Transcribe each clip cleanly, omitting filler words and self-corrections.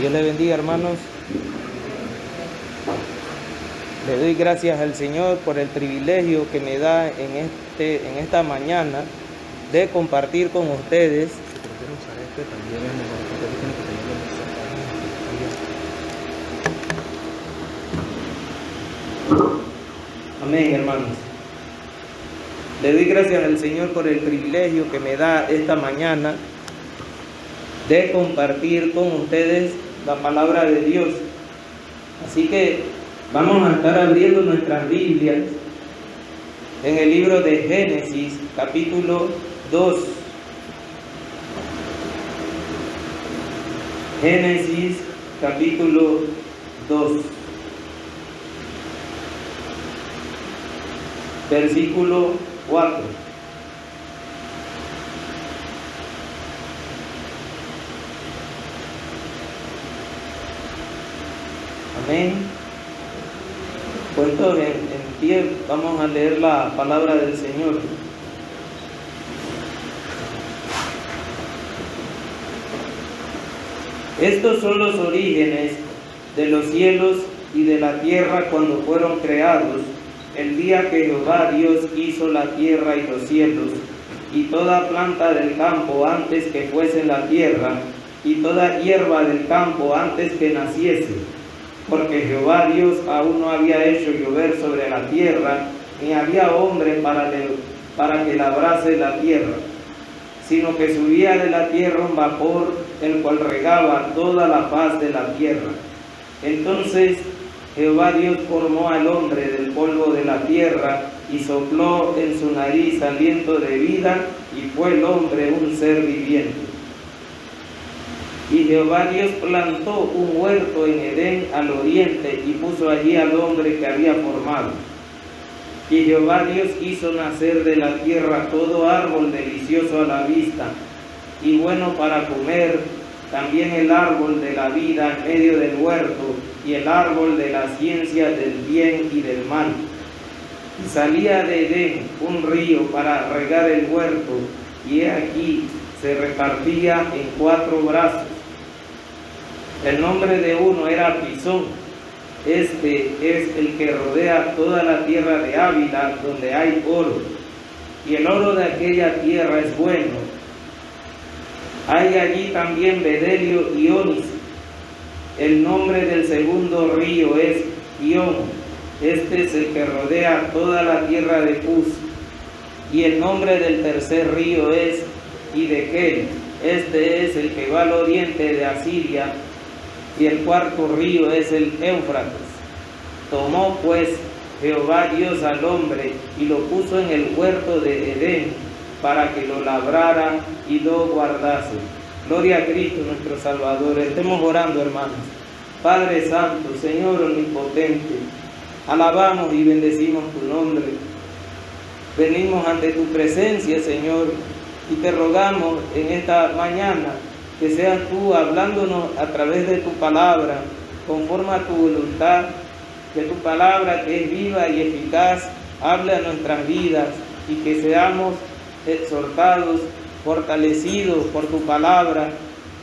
Dios le bendiga, hermanos. Le doy gracias al Señor por el privilegio que me da en esta mañana de compartir con ustedes. Amén, hermanos. Le doy gracias al Señor por el privilegio que me da esta mañana de compartir con ustedes la palabra de Dios. Así que vamos a estar abriendo nuestras Biblias en el libro de Génesis, capítulo 2. Génesis, capítulo 2. Versículo 4. Amén. Puestos en pie, vamos a leer la palabra del Señor. Estos son los orígenes de los cielos y de la tierra cuando fueron creados, el día que Jehová Dios hizo la tierra y los cielos, y toda planta del campo antes que fuese la tierra, y toda hierba del campo antes que naciese. Porque Jehová Dios aún no había hecho llover sobre la tierra, ni había hombre para que labrase la tierra, sino que subía de la tierra un vapor, el cual regaba toda la faz de la tierra. Entonces Jehová Dios formó al hombre del polvo de la tierra, y sopló en su nariz aliento de vida, y fue el hombre un ser viviente. Y Jehová Dios plantó un huerto en Edén al oriente, y puso allí al hombre que había formado. Y Jehová Dios hizo nacer de la tierra todo árbol delicioso a la vista, y bueno para comer, también el árbol de la vida en medio del huerto, y el árbol de la ciencia del bien y del mal. Y salía de Edén un río para regar el huerto, y he aquí se repartía en 4 brazos. El nombre de uno era Pisón. Este es el que rodea toda la tierra de Ávila, donde hay oro. Y el oro de aquella tierra es bueno. Hay allí también bedelio y ónice. El nombre del segundo río es Gihón. Este es el que rodea toda la tierra de Cus. Y el nombre del tercer río es Hiddekel. Este es el que va al oriente de Asiria. Y el cuarto río es el Éufrates. Tomó pues Jehová Dios al hombre y lo puso en el huerto de Edén para que lo labrara y lo guardase. Gloria a Cristo nuestro Salvador. Estemos orando, hermanos. Padre Santo, Señor Omnipotente, alabamos y bendecimos tu nombre. Venimos ante tu presencia, Señor, y te rogamos en esta mañana que seas tú hablándonos a través de tu palabra, conforme a tu voluntad, que tu palabra, que es viva y eficaz, hable a nuestras vidas, y que seamos exhortados, fortalecidos por tu palabra,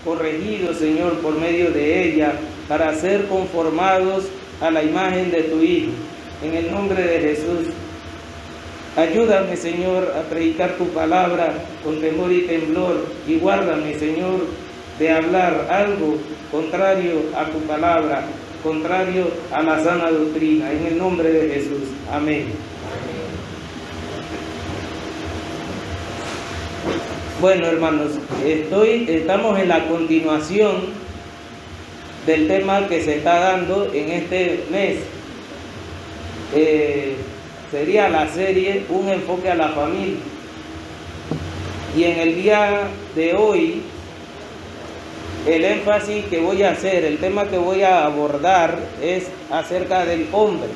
corregidos, Señor, por medio de ella, para ser conformados a la imagen de tu Hijo. En el nombre de Jesús, ayúdame, Señor, a predicar tu palabra con temor y temblor, y guárdame, Señor, de hablar algo contrario a tu palabra, contrario a la sana doctrina, en el nombre de Jesús. Amén. Bueno, hermanos, estamos en la continuación del tema que se está dando en este mes. Sería la serie Un enfoque a la familia. Y en el día de hoy, el énfasis que voy a hacer, el tema que voy a abordar es acerca del hombre.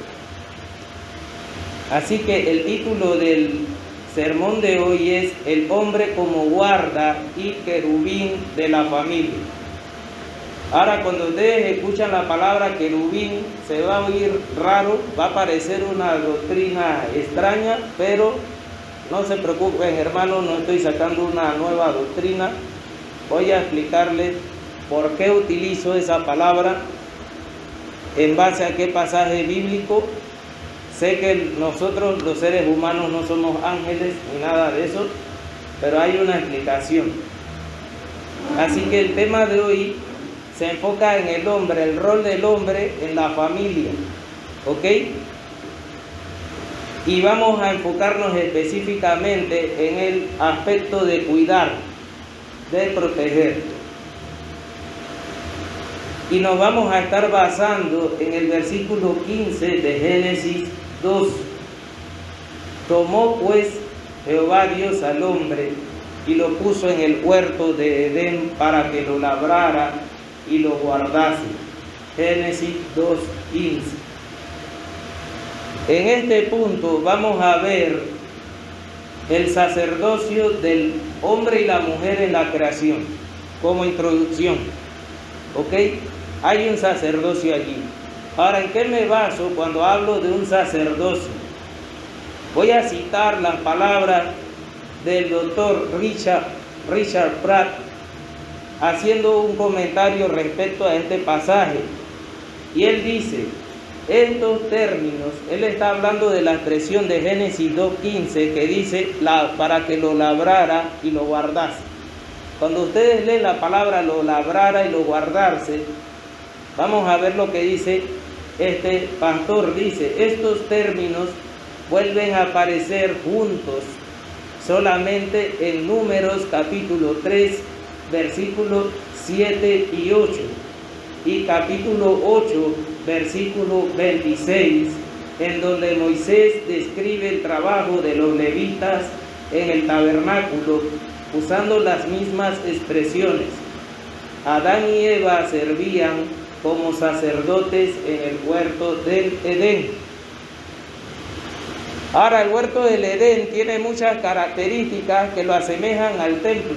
Así que el título del sermón de hoy es El hombre como guarda y querubín de la familia. Ahora, cuando ustedes escuchan la palabra querubín, se va a oír raro, va a parecer una doctrina extraña, pero no se preocupen, hermanos, no estoy sacando una nueva doctrina. Voy a explicarles por qué utilizo esa palabra, en base a qué pasaje bíblico. Sé que nosotros, los seres humanos, no somos ángeles ni nada de eso, pero hay una explicación. Así que el tema de hoy se enfoca en el hombre, el rol del hombre en la familia, ¿ok? Y vamos a enfocarnos específicamente en el aspecto de cuidar, de proteger. Y nos vamos a estar basando en el versículo 15 de Génesis 2. Tomó pues Jehová Dios al hombre y lo puso en el huerto de Edén para que lo labrara y lo guardase. Génesis 2:15. En este punto vamos a ver el sacerdocio del hombre y la mujer en la creación, como introducción. ¿Ok? Hay un sacerdocio allí. Ahora, ¿en qué me baso cuando hablo de un sacerdocio? Voy a citar las palabras del doctor Richard Pratt, haciendo un comentario respecto a este pasaje. Y él dice, estos términos, él está hablando de la expresión de Génesis 2:15 que dice, para que lo labrara y lo guardase. Cuando ustedes leen la palabra lo labrara y lo guardarse, vamos a ver lo que dice este pastor. Dice, estos términos vuelven a aparecer juntos solamente en Números capítulo 3, versículos 7 y 8, y capítulo 8, versículo 26, en donde Moisés describe el trabajo de los levitas en el tabernáculo, usando las mismas expresiones. Adán y Eva servían como sacerdotes en el huerto del Edén. Ahora, el huerto del Edén tiene muchas características que lo asemejan al templo,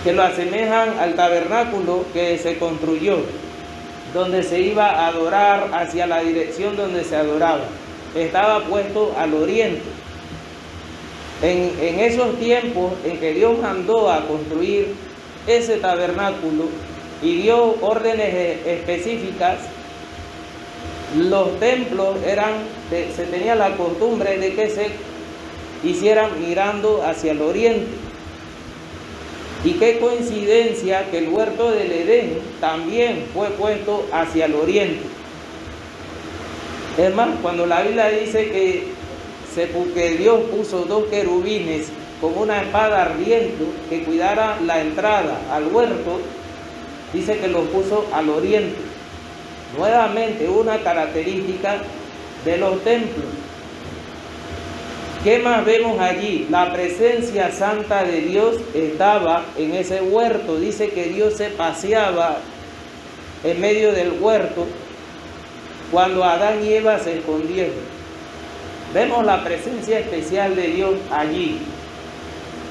que lo asemejan al tabernáculo que se construyó, donde se iba a adorar hacia la dirección donde se adoraba. Estaba puesto al oriente. En esos tiempos en que Dios mandó a construir ese tabernáculo y dio órdenes específicas, los templos se tenía la costumbre de que se hicieran mirando hacia el oriente. Y qué coincidencia que el huerto del Edén también fue puesto hacia el oriente. Es más, cuando la Biblia dice que Dios puso dos querubines con una espada ardiente que cuidara la entrada al huerto, dice que los puso al oriente. Nuevamente una característica de los templos. ¿Qué más vemos allí? La presencia santa de Dios estaba en ese huerto. Dice que Dios se paseaba en medio del huerto cuando Adán y Eva se escondieron. Vemos la presencia especial de Dios allí.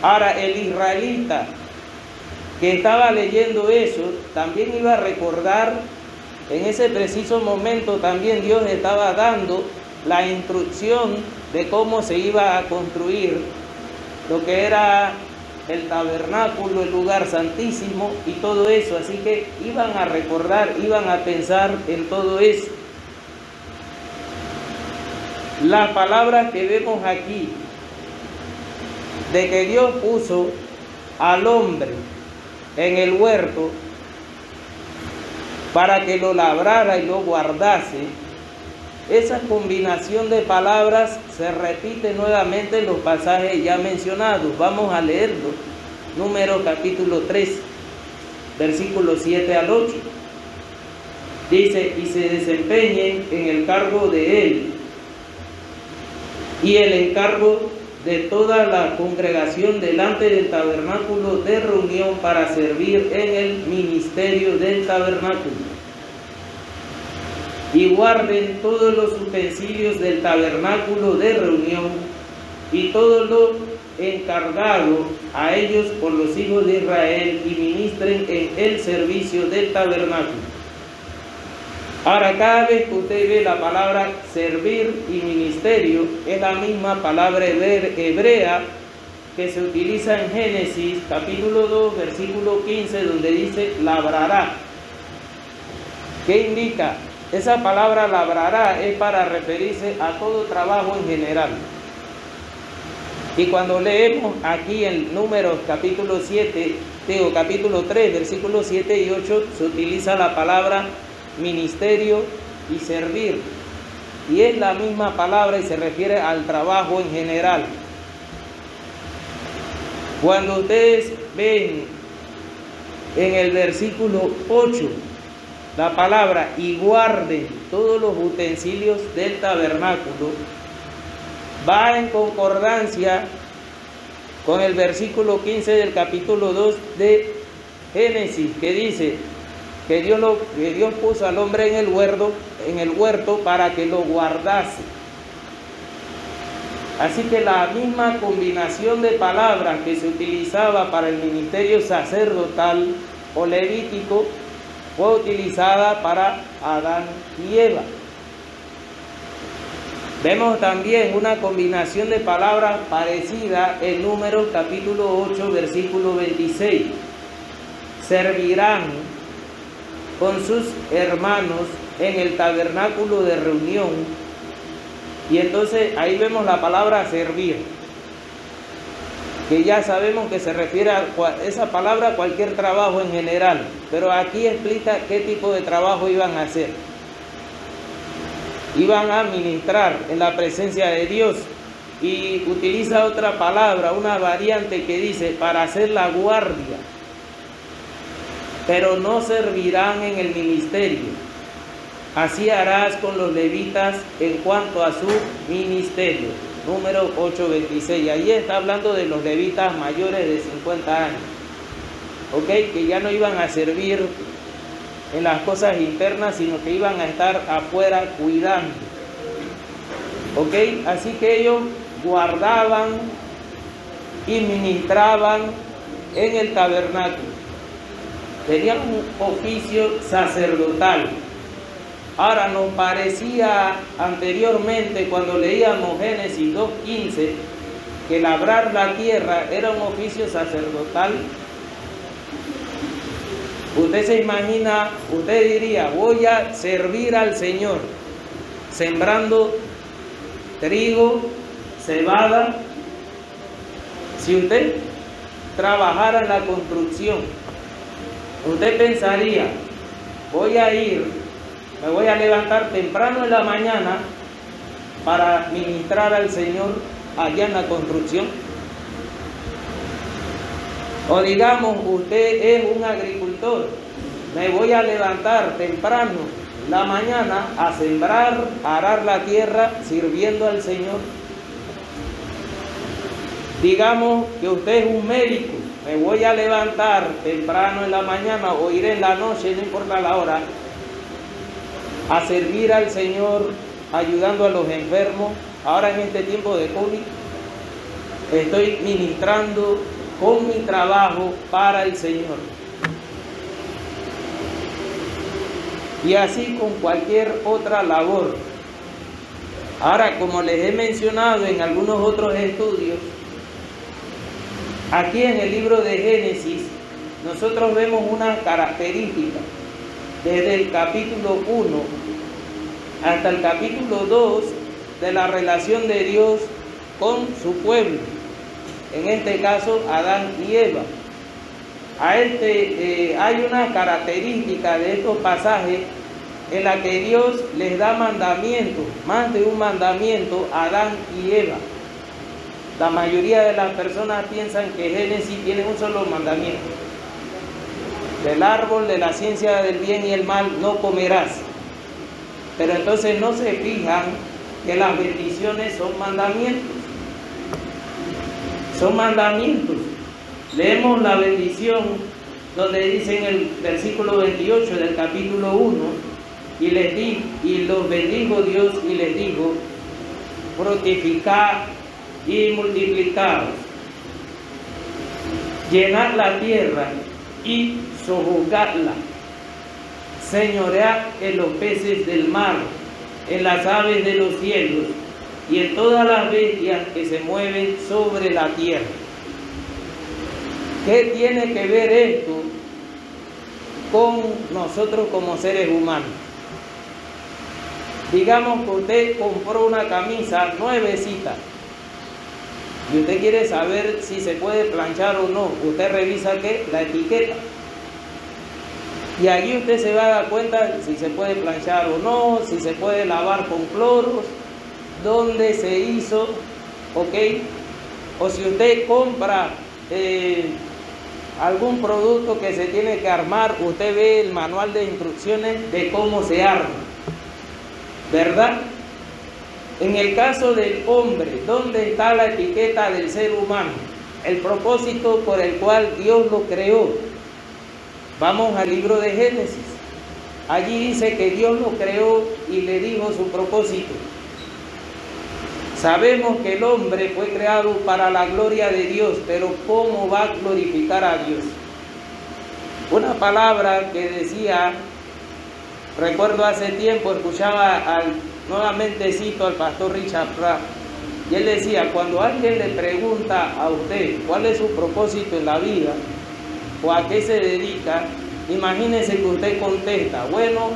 Ahora, el israelita que estaba leyendo eso también iba a recordar, en ese preciso momento también Dios estaba dando la instrucción de cómo se iba a construir lo que era el tabernáculo, el lugar santísimo y todo eso. Así que iban a recordar, iban a pensar en todo eso. Las palabras que vemos aquí de que Dios puso al hombre en el huerto para que lo labrara y lo guardase, esa combinación de palabras se repite nuevamente en los pasajes ya mencionados. Vamos a leerlo. Números capítulo 3, versículos 7 al 8. Dice, y se desempeñen en el cargo de él y el encargo de toda la congregación delante del tabernáculo de reunión para servir en el ministerio del tabernáculo. Y guarden todos los utensilios del tabernáculo de reunión y todo lo encargado a ellos por los hijos de Israel, y ministren en el servicio del tabernáculo. Ahora, cada vez que usted ve la palabra servir y ministerio, es la misma palabra hebrea que se utiliza en Génesis capítulo 2, versículo 15, donde dice labrará. ¿Qué indica? Esa palabra labrará es para referirse a todo trabajo en general. Y cuando leemos aquí en Números capítulo 3, versículos 7 y 8, se utiliza la palabra ministerio y servir. Y es la misma palabra y se refiere al trabajo en general. Cuando ustedes ven en el versículo 8 la palabra y guarden todos los utensilios del tabernáculo, va en concordancia con el versículo 15 del capítulo 2 de Génesis, que dice que Dios puso al hombre en el huerto para que lo guardase. Así que la misma combinación de palabras que se utilizaba para el ministerio sacerdotal o levítico fue utilizada para Adán y Eva. Vemos también una combinación de palabras parecida en Números capítulo 8, versículo 26. Servirán con sus hermanos en el tabernáculo de reunión. Y entonces ahí vemos la palabra servir, que ya sabemos que se refiere a esa palabra a cualquier trabajo en general, pero aquí explica qué tipo de trabajo iban a hacer. Iban a ministrar en la presencia de Dios, y utiliza otra palabra, una variante que dice para hacer la guardia, pero no servirán en el ministerio. Así harás con los levitas en cuanto a su ministerio. Número 8:26. Ahí está hablando de los levitas mayores de 50 años. ¿Ok? Que ya no iban a servir en las cosas internas, sino que iban a estar afuera cuidando. ¿Ok? Así que ellos guardaban y ministraban en el tabernáculo. Tenían un oficio sacerdotal. Ahora, nos parecía anteriormente, cuando leíamos Génesis 2:15, que labrar la tierra era un oficio sacerdotal. Usted se imagina, usted diría, voy a servir al Señor, sembrando trigo, cebada. Si usted trabajara en la construcción, usted pensaría, me voy a levantar temprano en la mañana para ministrar al Señor allá en la construcción. O digamos, usted es un agricultor, me voy a levantar temprano en la mañana a sembrar, a arar la tierra, sirviendo al Señor. Digamos que usted es un médico, me voy a levantar temprano en la mañana o iré en la noche, no importa la hora, a servir al Señor, ayudando a los enfermos. Ahora en este tiempo de COVID, estoy ministrando con mi trabajo para el Señor. Y así con cualquier otra labor. Ahora, como les he mencionado en algunos otros estudios, aquí en el libro de Génesis, nosotros vemos una característica. Desde el capítulo 1 hasta el capítulo 2 de la relación de Dios con su pueblo, en este caso Adán y Eva. Hay una característica de estos pasajes en la que Dios les da mandamientos, más de un mandamiento a Adán y Eva. La mayoría de las personas piensan que Génesis tiene un solo mandamiento: del árbol de la ciencia del bien y el mal no comerás. Pero entonces no se fijan que las bendiciones son mandamientos. Son mandamientos. Leemos la bendición donde dice en el versículo 28 del capítulo 1, y los bendijo Dios y les dijo: fructificad y multiplicaos, llenad la tierra y sojuzgadla, señoread en los peces del mar, en las aves de los cielos y en todas las bestias que se mueven sobre la tierra. ¿Qué tiene que ver esto con nosotros como seres humanos? Digamos que usted compró una camisa nuevecita y usted quiere saber si se puede planchar o no. Usted revisa ¿qué? La etiqueta. Y allí usted se va a dar cuenta si se puede planchar o no, si se puede lavar con cloros, dónde se hizo, ¿ok? O si usted compra algún producto que se tiene que armar, usted ve el manual de instrucciones de cómo se arma, ¿verdad? En el caso del hombre, ¿dónde está la etiqueta del ser humano? El propósito por el cual Dios lo creó. Vamos al libro de Génesis. Allí dice que Dios lo creó y le dijo su propósito. Sabemos que el hombre fue creado para la gloria de Dios, pero ¿cómo va a glorificar a Dios? Una palabra que decía, recuerdo hace tiempo, escuchaba nuevamente cito al pastor Richard Pratt, y él decía, cuando alguien le pregunta a usted cuál es su propósito en la vida, o a qué se dedica, imagínese que usted contesta, bueno,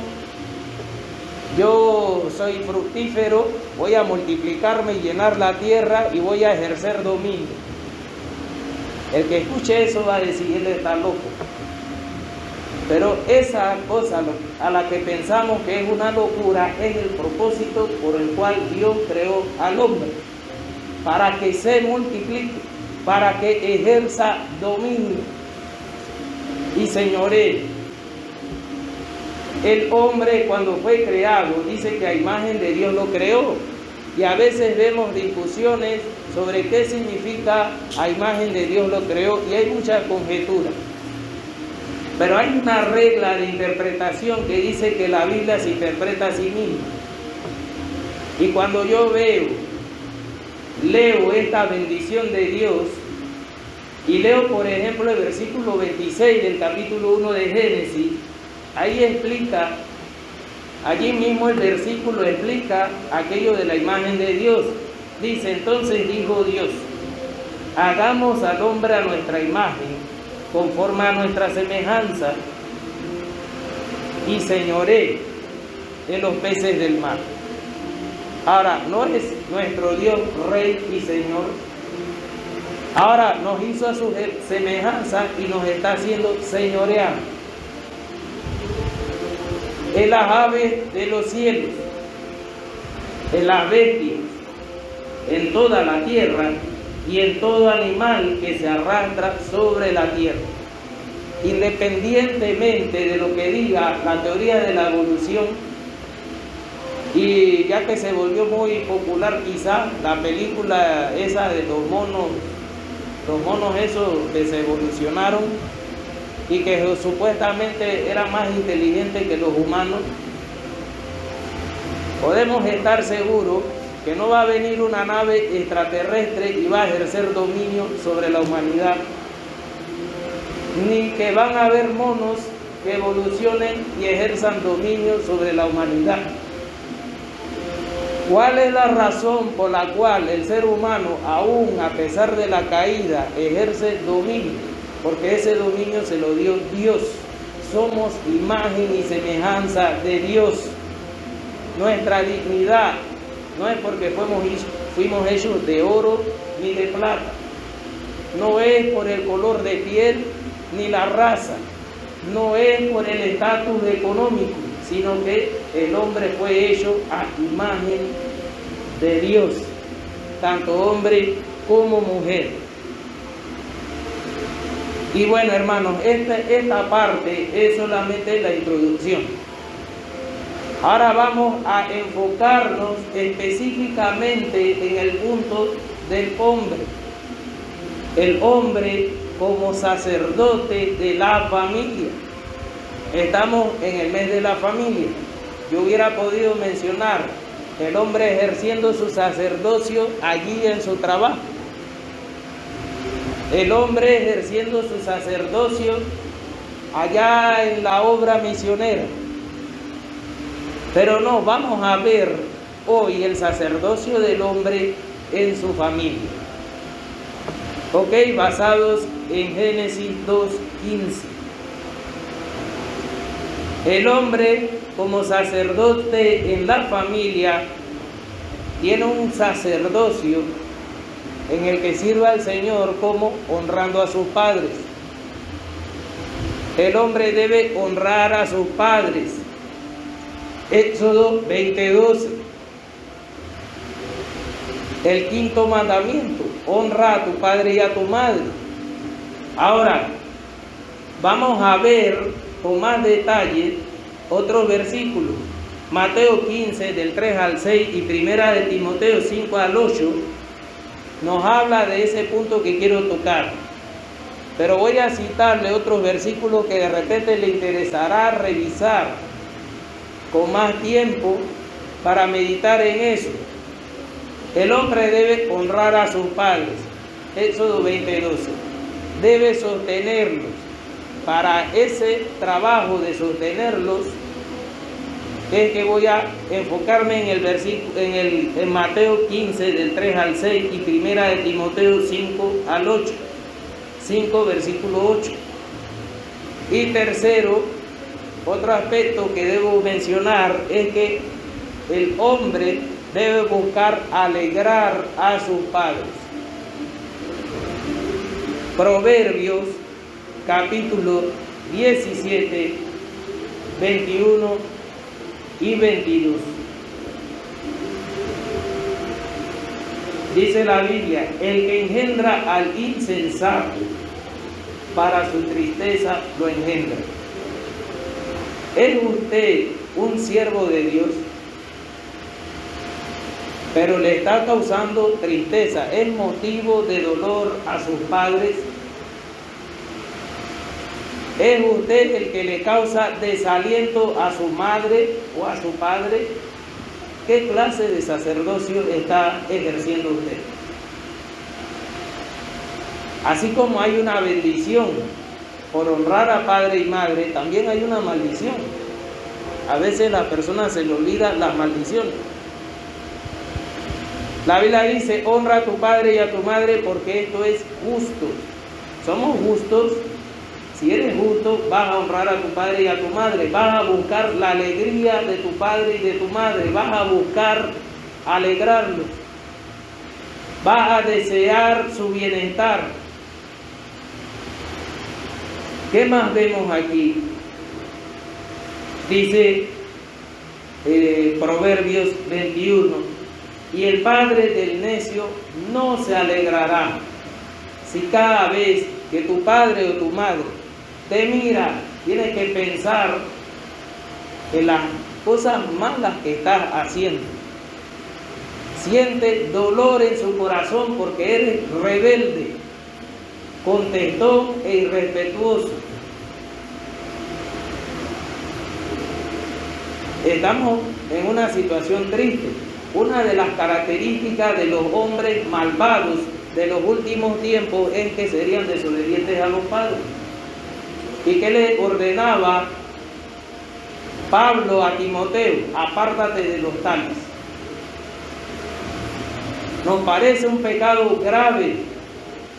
yo soy fructífero, voy a multiplicarme y llenar la tierra y voy a ejercer dominio. El que escuche eso va a decir, él está loco. Pero esa cosa a la que pensamos que es una locura es el propósito por el cual Dios creó al hombre, para que se multiplique, para que ejerza dominio y señoree. El hombre cuando fue creado dice que a imagen de Dios lo creó, y a veces vemos discusiones sobre qué significa a imagen de Dios lo creó, y hay muchas conjeturas. Pero hay una regla de interpretación que dice que la Biblia se interpreta a sí misma. Y cuando yo leo esta bendición de Dios, y leo por ejemplo el versículo 26 del capítulo 1 de Génesis, ahí explica, allí mismo el versículo explica aquello de la imagen de Dios. Dice, entonces dijo Dios, hagamos al hombre a nuestra imagen, conforme a nuestra semejanza, y señoree en los peces del mar. Ahora, ¿no es nuestro Dios Rey y Señor? Ahora nos hizo a su semejanza y nos está haciendo señorear en las aves de los cielos, en las bestias, en toda la tierra y en todo animal que se arrastra sobre la tierra. Independientemente de lo que diga la teoría de la evolución, y ya que se volvió muy popular quizá la película esa de los monos esos que se evolucionaron y que supuestamente eran más inteligentes que los humanos, podemos estar seguros que no va a venir una nave extraterrestre y va a ejercer dominio sobre la humanidad, ni que van a haber monos que evolucionen y ejerzan dominio sobre la humanidad. ¿Cuál es la razón por la cual el ser humano, aún a pesar de la caída, ejerce dominio? Porque ese dominio se lo dio Dios. Somos imagen y semejanza de Dios. Nuestra dignidad no es porque fuimos hechos de oro ni de plata. No es por el color de piel ni la raza. No es por el estatus económico, sino que el hombre fue hecho a imagen de Dios, tanto hombre como mujer. Y bueno, hermanos, esta parte es solamente la introducción. Ahora vamos a enfocarnos específicamente en el punto del hombre. el hombre como sacerdote de la familia. Estamos en el mes de la familia. Yo hubiera podido mencionar el hombre ejerciendo su sacerdocio allí en su trabajo, el hombre ejerciendo su sacerdocio allá en la obra misionera. Pero no, vamos a ver hoy el sacerdocio del hombre en su familia. Ok, basados en Génesis 2:15. El hombre como sacerdote en la familia tiene un sacerdocio en el que sirva al Señor como honrando a sus padres. El hombre debe honrar a sus padres. Éxodo 20:12. El quinto mandamiento: honra a tu padre y a tu madre. Ahora, vamos a ver con más detalle otros versículos. Mateo 15, del 3 al 6, y primera de Timoteo 5 al 8, nos habla de ese punto que quiero tocar. Pero voy a citarle otros versículos que de repente le interesará revisar con más tiempo para meditar en eso. El hombre debe honrar a sus padres. Éxodo 20:12. Debe sostenerlos. Para ese trabajo de sostenerlos es que voy a enfocarme en el versículo, en Mateo 15, del 3 al 6, y primera de Timoteo 5 al 8. 5, versículo 8. Y tercero, otro aspecto que debo mencionar es que el hombre debe buscar alegrar a sus padres. Proverbios capítulo 17, 21 y 22. Dice la Biblia: el que engendra al insensato, para su tristeza lo engendra. ¿Es usted un siervo de Dios, pero le está causando tristeza, es motivo de dolor a sus padres? ¿Es usted el que le causa desaliento a su madre o a su padre? ¿Qué clase de sacerdocio está ejerciendo usted? Así como hay una bendición por honrar a padre y madre, también hay una maldición. A veces la persona se le olvida las maldiciones. La Biblia dice: honra a tu padre y a tu madre, porque esto es justo. Somos justos. Si eres justo, vas a honrar a tu padre y a tu madre, vas a buscar la alegría de tu padre y de tu madre, vas a buscar alegrarlos, vas a desear su bienestar. ¿Qué más vemos aquí? Dice Proverbios 21: y el padre del necio no se alegrará si cada vez que tu padre o tu madre te mira, tienes que pensar en las cosas malas que estás haciendo. Siente dolor en su corazón porque eres rebelde, contestón e irrespetuoso. Estamos en una situación triste. Una de las características de los hombres malvados de los últimos tiempos es que serían desobedientes a los padres. ¿Y qué le ordenaba Pablo a Timoteo? Apártate de los tales. Nos parece un pecado grave,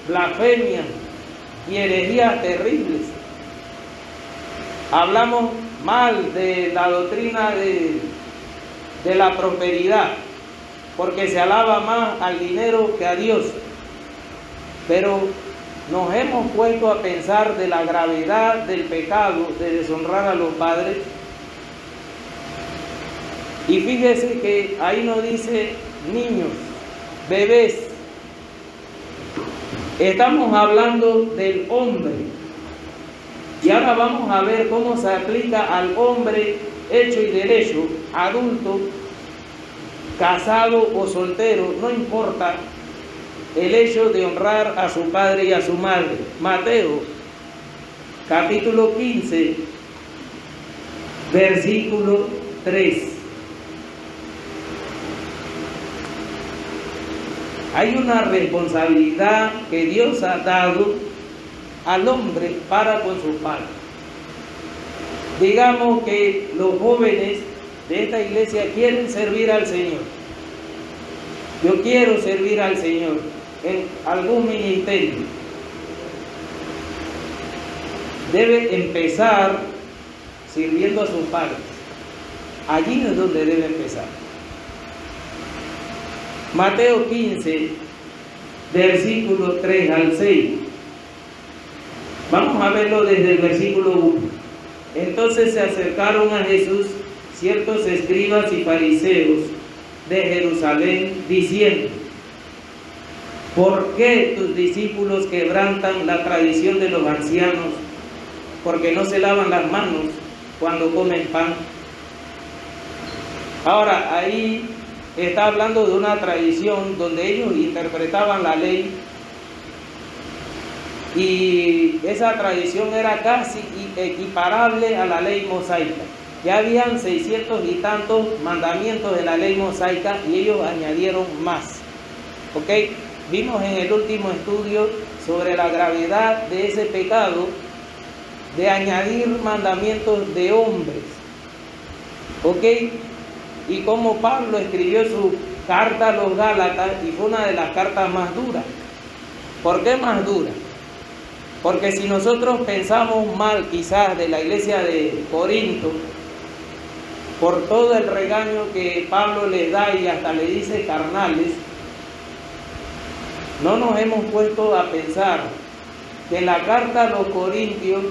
blasfemia y herejías terribles. Hablamos mal de la doctrina de la prosperidad, porque se alaba más al dinero que a Dios. Pero nos hemos puesto a pensar de la gravedad del pecado de deshonrar a los padres. Y fíjese que ahí no dice niños, bebés. Estamos hablando del hombre. Y ahora vamos a ver cómo se aplica al hombre hecho y derecho, adulto, casado o soltero, no importa. el hecho de honrar a su padre y a su madre. Mateo, capítulo 15, versículo 3. Hay una responsabilidad que Dios ha dado al hombre para con su padre. Digamos que los jóvenes de esta iglesia quieren servir al Señor. Yo quiero servir al Señor en algún ministerio. Debe empezar sirviendo a sus padres. Allí es donde debe empezar. Mateo 15, versículo 3 al 6. Vamos a verlo desde el versículo 1. Entonces se acercaron a Jesús ciertos escribas y fariseos de Jerusalén, diciendo: ¿por qué tus discípulos quebrantan la tradición de los ancianos? Porque no se lavan las manos cuando comen pan. Ahora, ahí está hablando de una tradición donde ellos interpretaban la ley, y esa tradición era casi equiparable a la ley mosaica. Ya habían 600 y tantos mandamientos de la ley mosaica y ellos añadieron más. ¿Ok? Vimos en el último estudio sobre la gravedad de ese pecado de añadir mandamientos de hombres. ¿Ok? Y como Pablo escribió su carta a los Gálatas, y fue una de las cartas más duras. ¿Por qué más dura? Porque si nosotros pensamos mal quizás de la iglesia de Corinto, por todo el regaño que Pablo les da y hasta le dice carnales, no nos hemos puesto a pensar que en la carta a los Corintios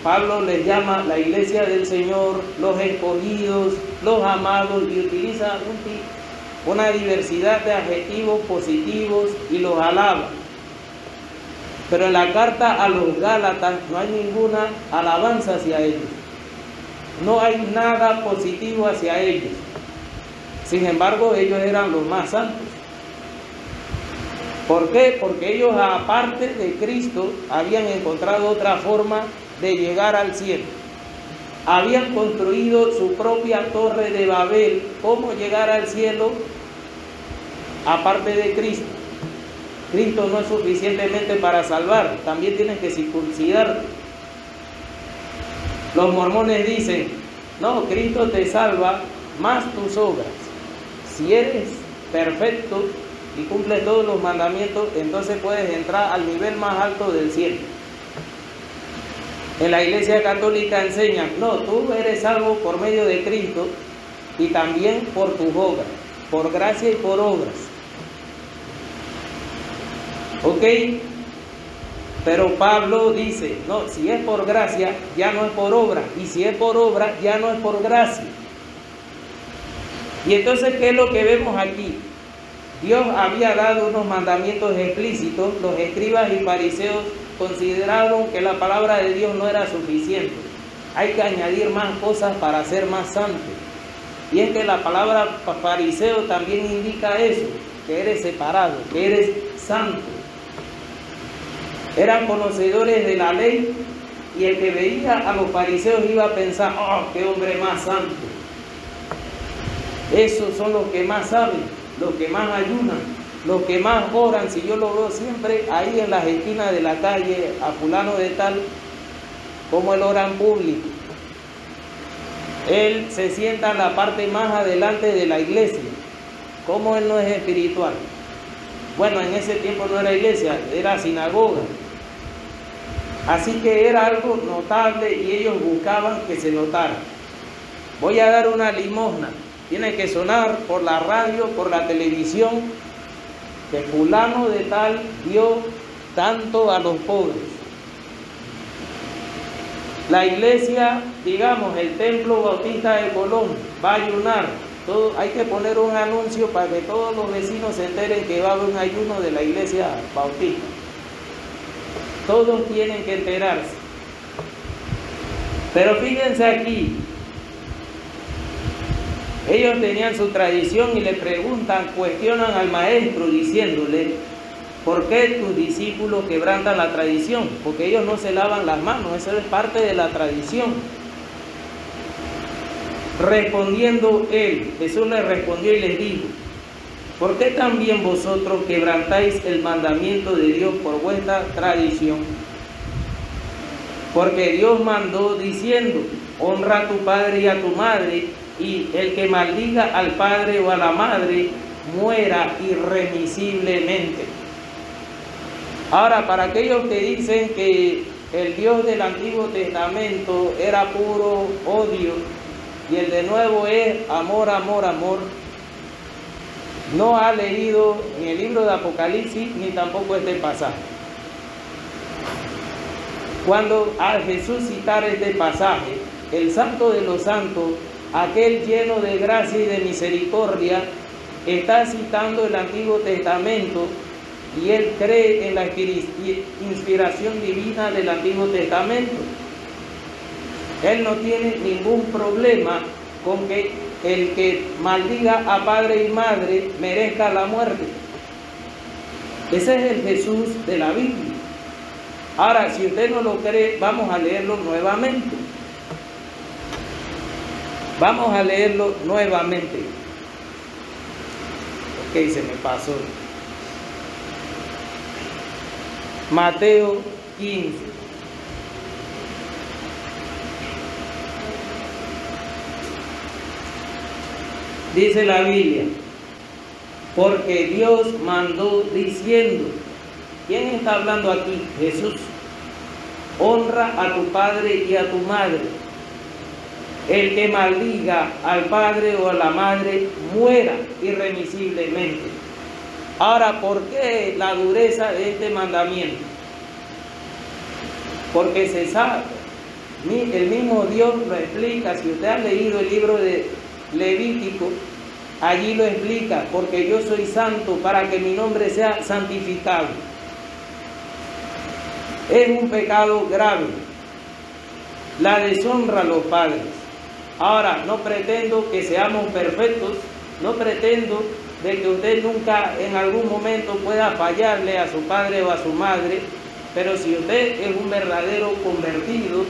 Pablo les llama la iglesia del Señor, los escogidos, los amados, y utiliza una diversidad de adjetivos positivos y los alaba. Pero en la carta a los Gálatas no hay ninguna alabanza hacia ellos. No hay nada positivo hacia ellos. Sin embargo, ellos eran los más santos. ¿Por qué? Porque ellos, aparte de Cristo, habían encontrado otra forma de llegar al cielo. Habían construido su propia torre de Babel. ¿Cómo llegar al cielo aparte de Cristo? Cristo no es suficientemente para salvar, también tienes que circuncidarte. Los mormones dicen: no, Cristo te salva más tus obras. Si eres perfecto y cumples todos los mandamientos, entonces puedes entrar al nivel más alto del cielo. En la iglesia católica enseñan: no, tú eres salvo por medio de Cristo y también por tus obras, por gracia y por obras. ¿Ok? Pero Pablo dice: no, si es por gracia, ya no es por obra, y si es por obra, ya no es por gracia. Y entonces, ¿qué es lo que vemos aquí? Dios había dado unos mandamientos explícitos. Los escribas y fariseos consideraron que la palabra de Dios no era suficiente. Hay que añadir más cosas para ser más santo. Y es que la palabra fariseo también indica eso, que eres separado, que eres santo. Eran conocedores de la ley, y el que veía a los fariseos iba a pensar: ¡oh, qué hombre más santo! Esos son los que más saben, los que más ayunan, los que más oran. Si yo lo veo siempre ahí en las esquinas de la calle, a fulano de tal, como él ora en público. Él se sienta en la parte más adelante de la iglesia. ¿Cómo él no es espiritual? Bueno, en ese tiempo no era iglesia, era sinagoga. Así que era algo notable y ellos buscaban que se notara. Voy a dar una limosna. Tiene que sonar por la radio, por la televisión, que fulano de tal dio tanto a los pobres. La iglesia, digamos, el templo bautista de Colón va a ayunar. Hay que poner un anuncio para que todos los vecinos se enteren que va a haber un ayuno de la iglesia bautista. Todos tienen que enterarse. Pero fíjense aquí, ellos tenían su tradición y le preguntan, cuestionan al maestro diciéndole: ¿Por qué tus discípulos quebrantan la tradición? Porque ellos no se lavan las manos, eso es parte de la tradición. Respondiendo él, Jesús les respondió y les dijo: ¿por qué también vosotros quebrantáis el mandamiento de Dios por vuestra tradición? Porque Dios mandó diciendo: honra a tu padre y a tu madre, y el que maldiga al padre o a la madre muera irremisiblemente. Ahora, para aquellos que dicen que el Dios del Antiguo Testamento era puro odio y el de nuevo es amor, amor, amor, no ha leído ni el libro de Apocalipsis ni tampoco este pasaje. Cuando a Jesús citar este pasaje, el Santo de los Santos, aquel lleno de gracia y de misericordia, está citando el Antiguo Testamento y él cree en la inspiración divina del Antiguo Testamento. Él no tiene ningún problema con que el que maldiga a padre y madre merezca la muerte. Ese es el Jesús de la Biblia. Ahora, si usted no lo cree, vamos a leerlo nuevamente. Vamos a leerlo nuevamente. Ok, se me pasó. Mateo 15. Dice la Biblia: porque Dios mandó diciendo. ¿Quién está hablando aquí? Jesús. Honra a tu padre y a tu madre. El que maldiga al padre o a la madre muera irremisiblemente. Ahora, ¿por qué la dureza de este mandamiento? Porque se sabe, el mismo Dios lo explica. Si usted ha leído el libro de Levítico, allí lo explica: porque yo soy santo, para que mi nombre sea santificado. Es un pecado grave la deshonra a los padres. Ahora, no pretendo que seamos perfectos, no pretendo de que usted nunca en algún momento pueda fallarle a su padre o a su madre, pero si usted es un verdadero convertido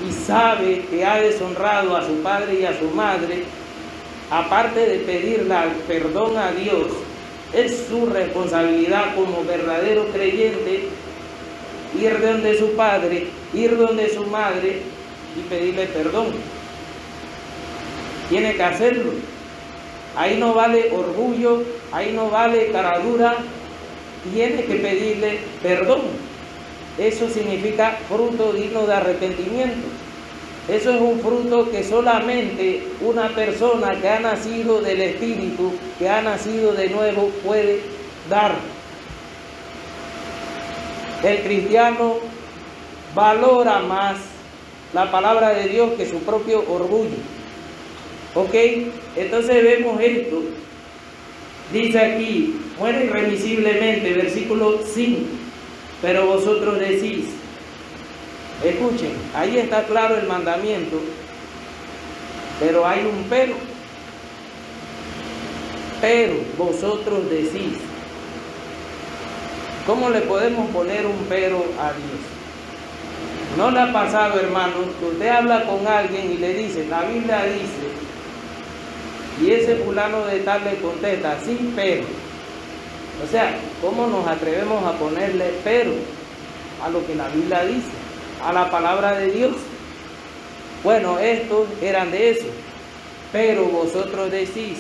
y sabe que ha deshonrado a su padre y a su madre, aparte de pedirle perdón a Dios, es su responsabilidad como verdadero creyente ir donde su padre, ir donde su madre y pedirle perdón. Tiene que hacerlo. Ahí no vale orgullo, ahí no vale caradura, tiene que pedirle perdón. Eso significa fruto digno de arrepentimiento. Eso es un fruto que solamente una persona que ha nacido del Espíritu, que ha nacido de nuevo, puede dar. El cristiano valora más la palabra de Dios que su propio orgullo. ¿Ok? Entonces vemos esto. Dice aquí: muere irremisiblemente, versículo 5. Pero vosotros decís. Escuchen, ahí está claro el mandamiento, pero hay un pero. Pero vosotros decís. ¿Cómo le podemos poner un pero a Dios? ¿No le ha pasado, hermano, que usted habla con alguien y le dice, la Biblia dice, y ese fulano de tal le contesta, sí, pero? O sea, ¿cómo nos atrevemos a ponerle pero a lo que la Biblia dice, a la palabra de Dios? Bueno, estos eran de eso. Pero vosotros decís: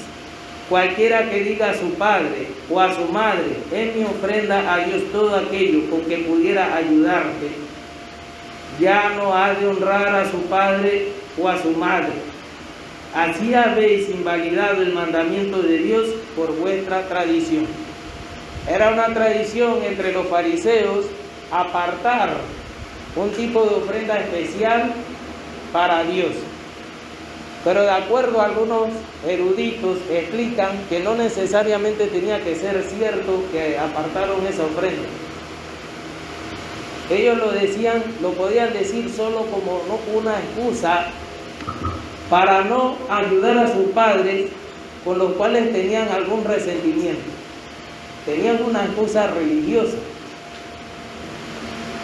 cualquiera que diga a su padre o a su madre, es mi ofrenda a Dios todo aquello con que pudiera ayudarte, ya no ha de honrar a su padre o a su madre. Así habéis invalidado el mandamiento de Dios por vuestra tradición. Era una tradición entre los fariseos apartar un tipo de ofrenda especial para Dios. Pero de acuerdo a algunos eruditos explican que no necesariamente tenía que ser cierto que apartaron esa ofrenda. Ellos lo decían, lo podían decir solo como una excusa para no ayudar a sus padres con los cuales tenían algún resentimiento. tenían una excusa religiosa.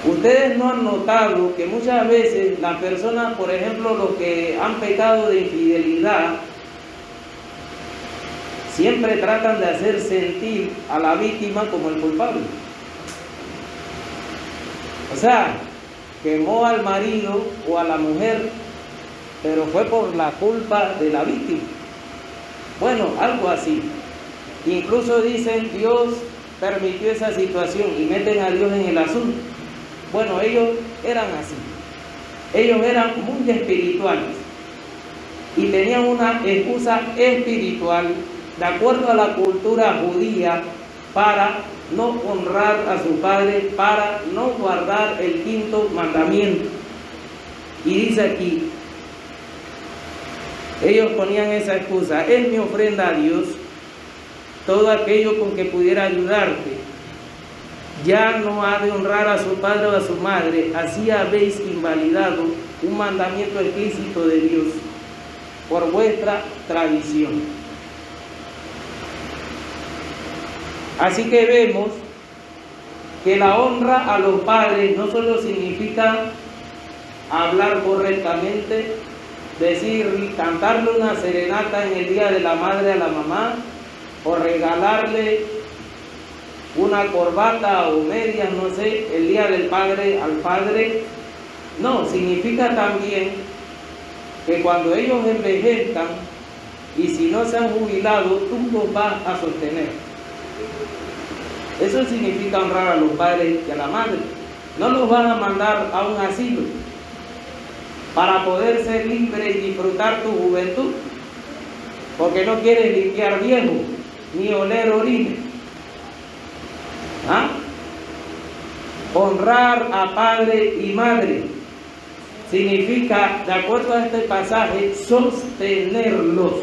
Ustedes no han notado que muchas veces las personas, por ejemplo, los que han pecado de infidelidad, siempre tratan de hacer sentir a la víctima como el culpable. O sea, quemó al marido o a la mujer, pero fue por la culpa de la víctima. Bueno, algo así. Incluso dicen, Dios permitió esa situación y meten a Dios en el asunto. Bueno, ellos eran así. Ellos eran muy espirituales y tenían una excusa espiritual de acuerdo a la cultura judía para no honrar a su padre, para no guardar el quinto mandamiento. Y dice aquí, ellos ponían esa excusa: es mi ofrenda a Dios, todo aquello con que pudiera ayudarte. Ya no ha de honrar a su padre o a su madre, así habéis invalidado un mandamiento explícito de Dios por vuestra tradición. Así que vemos que la honra a los padres no solo significa hablar correctamente, decir, cantarle una serenata en el día de la madre a la mamá, o regalarle una corbata o medias, no sé, el día del padre al padre. No, significa también que cuando ellos envejezcan y si no se han jubilado, tú los vas a sostener. Eso significa honrar a los padres y a la madre. No los van a mandar a un asilo para poder ser libre y disfrutar tu juventud, porque no quieres limpiar viejo ni oler orines. ¿Ah? Honrar a padre y madre significa, de acuerdo a este pasaje, sostenerlos.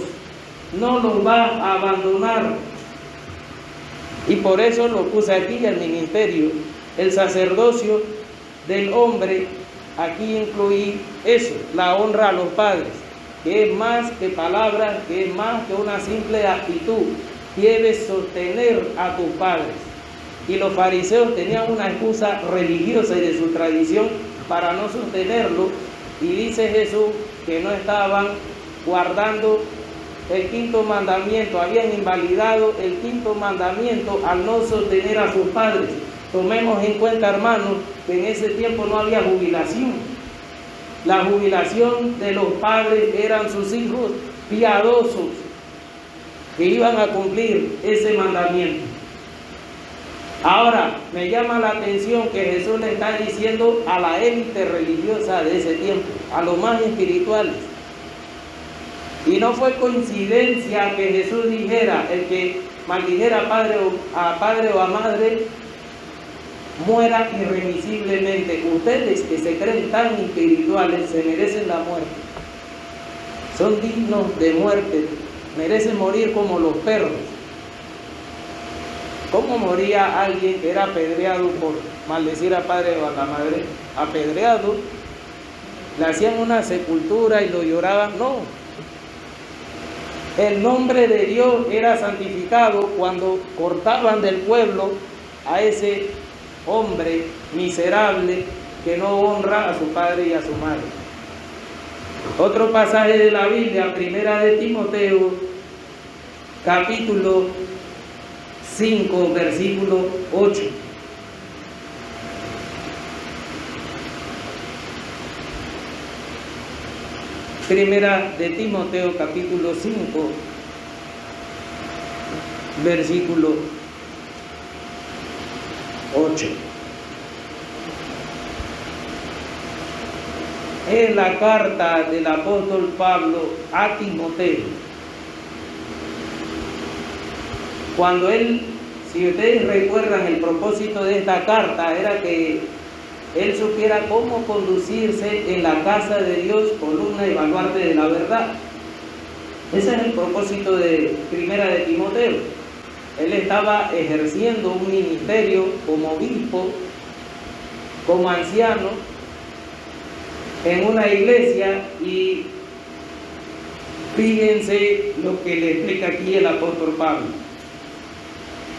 No los vas a abandonar. Y por eso lo puse aquí, el ministerio, el sacerdocio del hombre. Aquí incluí eso, la honra a los padres, que es más que palabras, que es más que una simple actitud. Debes sostener a tus padres. Y los fariseos tenían una excusa religiosa y de su tradición para no sostenerlo, y dice Jesús que no estaban guardando el quinto mandamiento, habían invalidado el quinto mandamiento al no sostener a sus padres. Tomemos en cuenta, hermanos, que en ese tiempo no había jubilación. La jubilación de los padres eran sus hijos piadosos que iban a cumplir ese mandamiento. Ahora, me llama la atención que Jesús le está diciendo a la élite religiosa de ese tiempo, a los más espirituales. Y no fue coincidencia que Jesús dijera, el que maldijera a padre o a madre, muera irremisiblemente. Ustedes que se creen tan espirituales se merecen la muerte. Son dignos de muerte, merecen morir como los perros. ¿Cómo moría alguien que era apedreado por maldecir a padre o a la madre? Apedreado, le hacían una sepultura y lo lloraban. No. El nombre de Dios era santificado cuando cortaban del pueblo a ese hombre miserable que no honra a su padre y a su madre. Otro pasaje de la Biblia, primera de Timoteo, capítulo 5, versículo 8. Primera de Timoteo, capítulo 5, versículo 8. Es la carta del apóstol Pablo a Timoteo. Cuando él, si ustedes recuerdan, el propósito de esta carta era que él supiera cómo conducirse en la casa de Dios, columna y baluarte de la verdad. Ese es el propósito de primera de Timoteo. Él estaba ejerciendo un ministerio como obispo, como anciano, en una iglesia, y fíjense lo que le explica aquí el apóstol Pablo.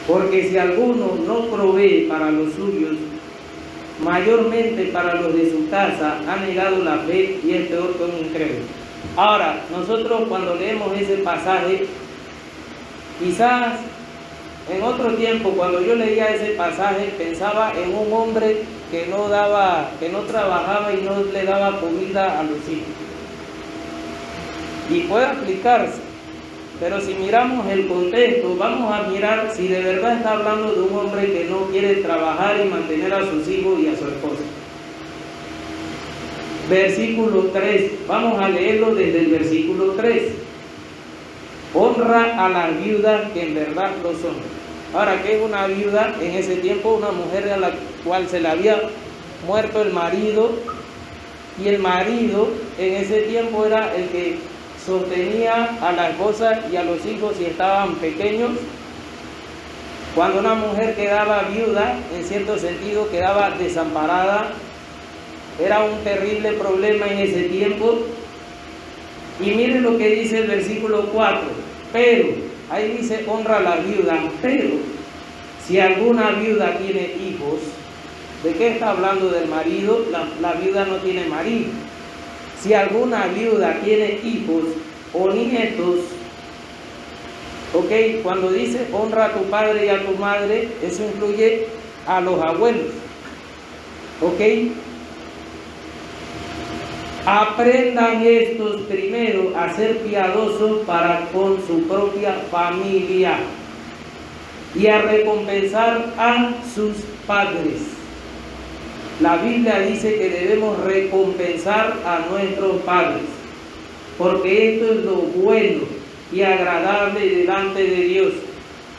Porque si alguno no provee para los suyos, mayormente para los de su casa, ha negado la fe y es peor que un incrédulo. Ahora, nosotros cuando leemos ese pasaje, quizás en otro tiempo, cuando yo leía ese pasaje, pensaba en un hombre que no trabajaba y no le daba comida a los hijos. Y puede aplicarse, pero si miramos el contexto, vamos a mirar si de verdad está hablando de un hombre que no quiere trabajar y mantener a sus hijos y a su esposa. Versículo 3, vamos a leerlo desde el versículo 3. Honra a las viudas que en verdad lo son. Ahora, ¿qué es una viuda? En ese tiempo, una mujer a la cual se le había muerto el marido, y el marido en ese tiempo era el que sostenía a la esposa y a los hijos si estaban pequeños. Cuando una mujer quedaba viuda, en cierto sentido quedaba desamparada, era un terrible problema en ese tiempo. Y miren lo que dice el versículo 4, pero, ahí dice honra a la viuda, pero si alguna viuda tiene hijos, ¿de qué está hablando del marido? La viuda no tiene marido. Si alguna viuda tiene hijos o nietos, ok, cuando dice honra a tu padre y a tu madre, eso incluye a los abuelos, ok. Aprendan estos primero a ser piadosos para con su propia familia y a recompensar a sus padres. La Biblia dice que debemos recompensar a nuestros padres, porque esto es lo bueno y agradable delante de Dios.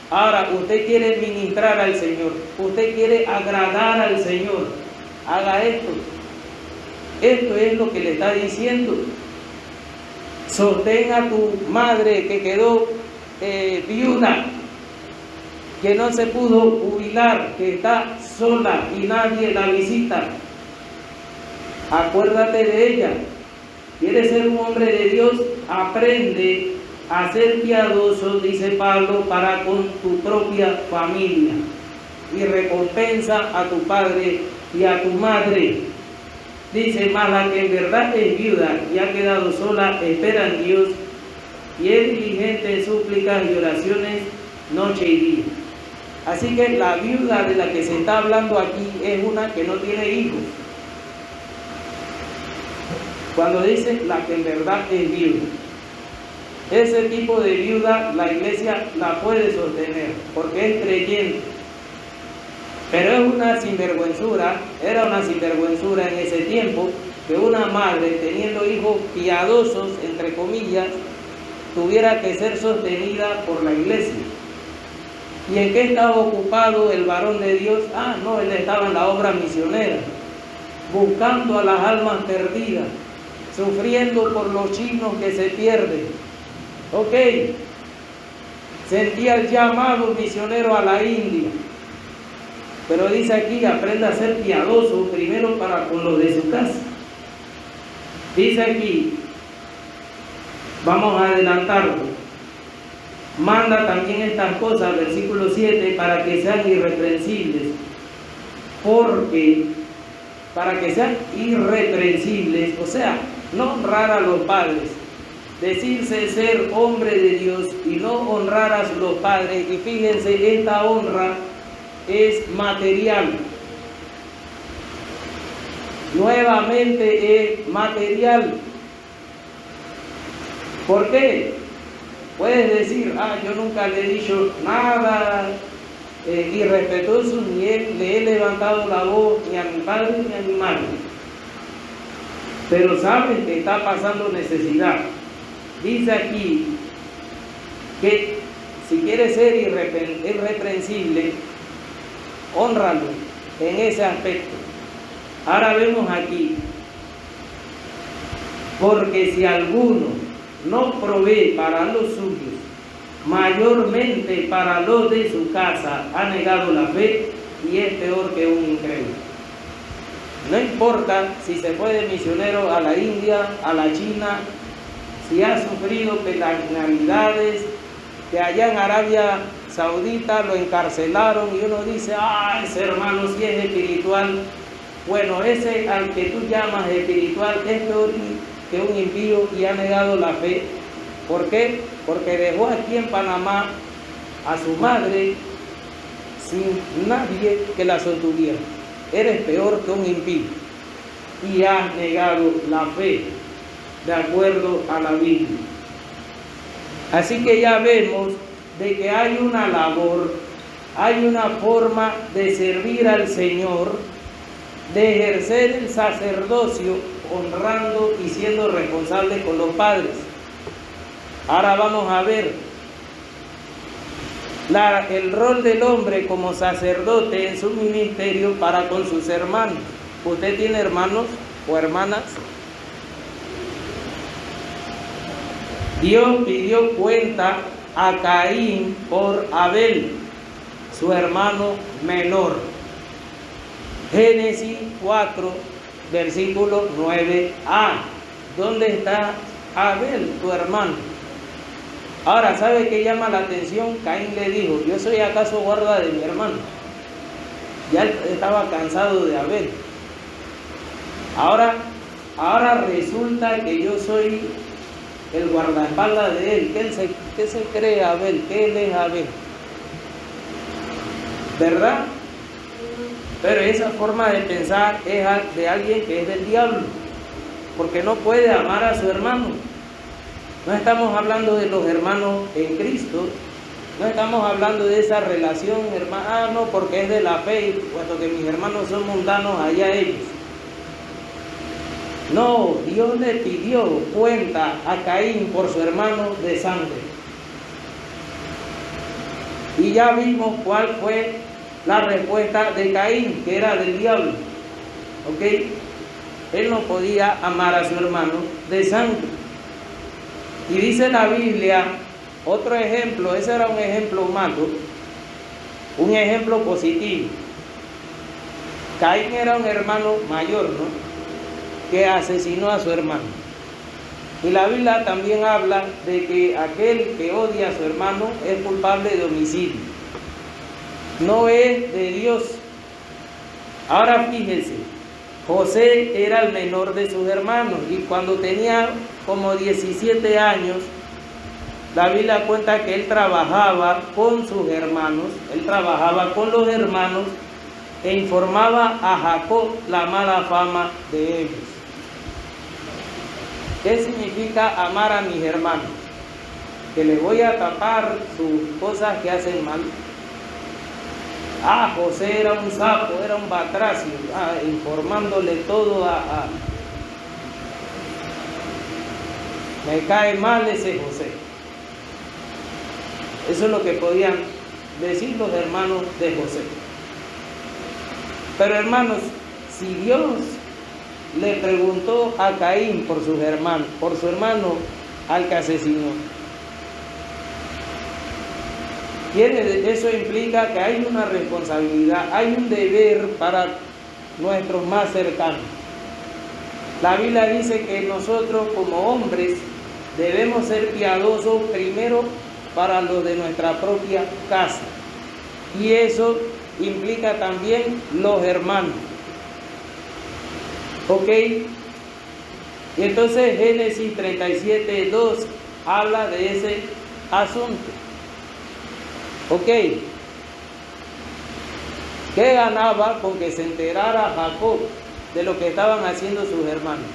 Ahora, usted quiere ministrar al Señor, usted quiere agradar al Señor, haga esto. Esto es lo que le está diciendo. Sostén a tu madre que quedó viuda, que no se pudo jubilar, que está sola y nadie la visita. Acuérdate de ella. ¿Quieres ser un hombre de Dios? Aprende a ser piadoso, dice Pablo, para con tu propia familia. Y recompensa a tu padre y a tu madre. Dice, más la que en verdad es viuda y ha quedado sola, espera en Dios y es diligente en súplicas y oraciones noche y día. Así que la viuda de la que se está hablando aquí es una que no tiene hijos. Cuando dice la que en verdad es viuda, ese tipo de viuda la iglesia la puede sostener porque es creyente. Pero es una sinvergüenzura, era una sinvergüenzura en ese tiempo que una madre teniendo hijos piadosos, entre comillas, tuviera que ser sostenida por la iglesia. ¿Y en qué estaba ocupado el varón de Dios? No, él estaba en la obra misionera, buscando a las almas perdidas, sufriendo por los chinos que se pierden. Ok, sentía el llamado misionero a la India. Pero dice aquí, aprenda a ser piadoso primero para con los de su casa. Dice aquí, vamos a adelantarlo. Manda también estas cosas, versículo 7, para que sean irreprensibles. Porque, para que sean irreprensibles, o sea, no honrar a los padres, decirse ser hombre de Dios y no honrar a los padres. Y fíjense, esta honra es material. Nuevamente es material. ¿Por qué? Puedes decir, yo nunca le he dicho nada irrespetuoso, ni le he levantado la voz ni a mi padre ni a mi madre. Pero sabes que está pasando necesidad. Dice aquí que si quieres ser irreprensible, hónralo en ese aspecto. Ahora vemos aquí, porque si alguno no provee para los suyos, mayormente para los de su casa, ha negado la fe y es peor que un incrédulo. No importa si se fue de misionero a la India, a la China, si ha sufrido penalidades, que allá en Arabia Saudita lo encarcelaron y uno dice, ese hermano sí es espiritual. Bueno, ese al que tú llamas espiritual es peor que un impío y ha negado la fe. ¿Por qué? Porque dejó aquí en Panamá a su madre sin nadie que la sostuviera. Eres peor que un impío y has negado la fe de acuerdo a la Biblia. Así que ya vemos de que hay una labor, hay una forma de servir al Señor, de ejercer el sacerdocio honrando y siendo responsable con los padres. Ahora vamos a ver el rol del hombre como sacerdote en su ministerio para con sus hermanos. ¿Usted tiene hermanos o hermanas? Dios pidió cuenta a Caín por Abel, su hermano menor. Génesis 4, versículo 9a. ¿Dónde está Abel, tu hermano? Ahora, ¿sabe qué llama la atención? Caín le dijo, ¿yo soy acaso guarda de mi hermano? Ya estaba cansado de Abel. Ahora resulta que yo soy el guardaespaldas de él. ¿Qué se cree Abel? ¿Qué él es Abel? ¿Verdad? Pero esa forma de pensar es de alguien que es del diablo, porque no puede amar a su hermano. No estamos hablando de los hermanos en Cristo, no estamos hablando de esa relación, hermano, porque es de la fe, puesto que mis hermanos son mundanos, allá ellos. No, Dios le pidió cuenta a Caín por su hermano de sangre. Y ya vimos cuál fue la respuesta de Caín, que era del diablo. ¿Ok? Él no podía amar a su hermano de sangre. Y dice la Biblia, otro ejemplo, ese era un ejemplo malo, un ejemplo positivo. Caín era un hermano mayor, ¿no?, que asesinó a su hermano. Y la Biblia también habla de que aquel que odia a su hermano es culpable de homicidio. No es de Dios. Ahora fíjese, José era el menor de sus hermanos y cuando tenía como 17 años, la Biblia cuenta que él trabajaba con sus hermanos, él trabajaba con los hermanos e informaba a Jacob la mala fama de ellos. ¿Qué significa amar a mis hermanos? Que les voy a tapar sus cosas que hacen mal. José era un sapo, era un batracio, informándole todo me cae mal ese José. Eso es lo que podían decir los hermanos de José. Pero hermanos, si Dios le preguntó a Caín por su hermano al que asesinó, eso implica que hay una responsabilidad, hay un deber para nuestros más cercanos. La Biblia dice que nosotros como hombres debemos ser piadosos primero para los de nuestra propia casa. Y eso implica también los hermanos. ¿Ok? Y entonces Génesis 37:2 habla de ese asunto. ¿Ok? ¿Qué ganaba con que se enterara Jacob de lo que estaban haciendo sus hermanos?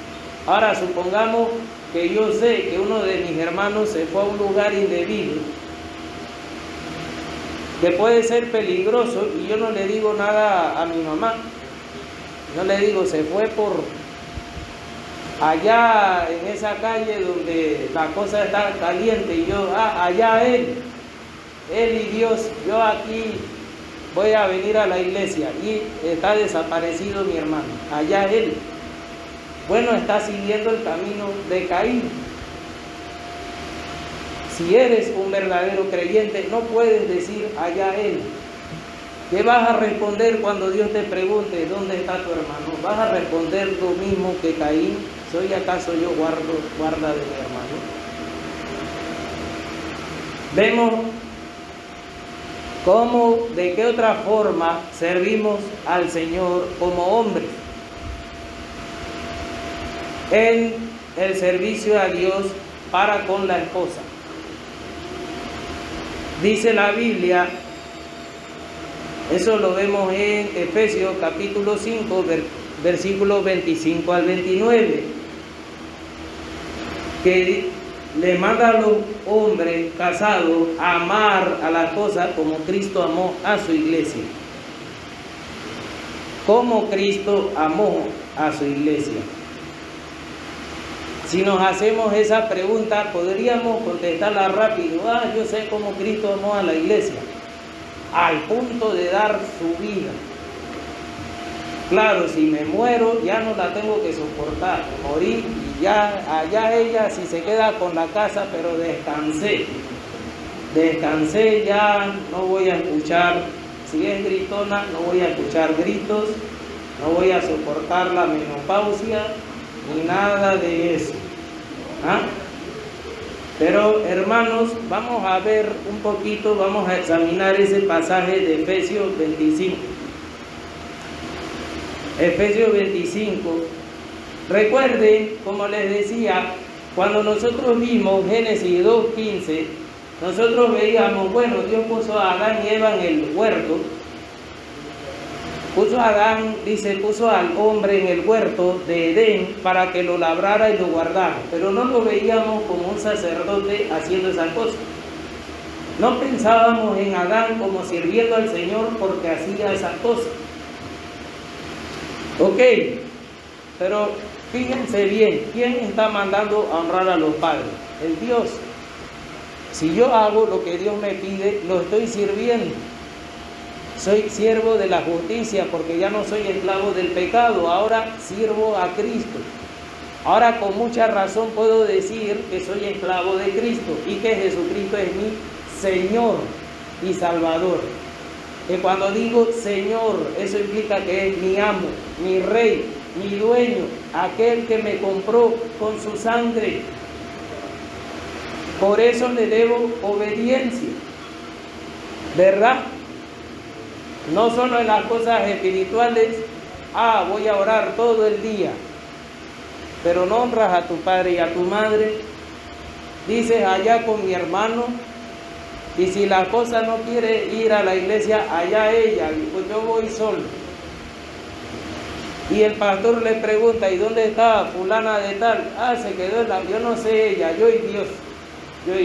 Ahora supongamos que yo sé que uno de mis hermanos se fue a un lugar indebido, que puede ser peligroso, y yo no le digo nada a mi mamá. No le digo, se fue por allá en esa calle donde la cosa está caliente, y yo, allá él y Dios, yo aquí voy a venir a la iglesia y está desaparecido mi hermano, allá él. Bueno, está siguiendo el camino de Caín. Si eres un verdadero creyente, no puedes decir allá él. ¿Qué vas a responder cuando Dios te pregunte dónde está tu hermano? ¿Vas a responder lo mismo que Caín? ¿Soy acaso yo guarda de mi hermano? Vemos ¿Cómo, de qué otra forma servimos al Señor como hombres? En el servicio a Dios para con la esposa. Dice la Biblia, eso lo vemos en Efesios capítulo 5, versículos 25 al 29, que le manda a los hombres casados a amar a la esposa como Cristo amó a su iglesia. Como Cristo amó a su iglesia. Si nos hacemos esa pregunta, podríamos contestarla rápido. Yo sé cómo Cristo amó a la iglesia, al punto de dar su vida. Claro, si me muero, ya no la tengo que soportar. Morí y ya, allá ella si se queda con la casa, pero descansé. Descansé, ya no voy a escuchar, si es gritona, no voy a escuchar gritos, no voy a soportar la menopausia, ni nada de eso. Pero hermanos, vamos a ver un poquito, vamos a examinar ese pasaje de Efesios 25. Efesios 25. Recuerden, como les decía, cuando nosotros vimos Génesis 2:15, nosotros veíamos, bueno, Dios puso a Adán y Eva en el huerto. Puso a Adán, dice, puso al hombre en el huerto de Edén para que lo labrara y lo guardara. Pero no lo veíamos como un sacerdote haciendo esas cosas. No pensábamos en Adán como sirviendo al Señor porque hacía esas cosas. Ok, pero fíjense bien, ¿quién está mandando a honrar a los padres? El Dios. Si yo hago lo que Dios me pide, lo estoy sirviendo. Soy siervo de la justicia porque ya no soy esclavo del pecado, ahora sirvo a Cristo. Ahora con mucha razón puedo decir que soy esclavo de Cristo y que Jesucristo es mi Señor y Salvador. Que cuando digo Señor, eso implica que es mi amo, mi rey, mi dueño, aquel que me compró con su sangre. Por eso le debo obediencia, ¿verdad? No solo en las cosas espirituales, voy a orar todo el día, pero no honras a tu padre y a tu madre. Dices, allá con mi hermano, y si la cosa no quiere ir a la iglesia, allá ella, pues yo voy solo. Y el pastor le pregunta, ¿y dónde está fulana de tal? Se quedó en la... Yo no sé ella, yo y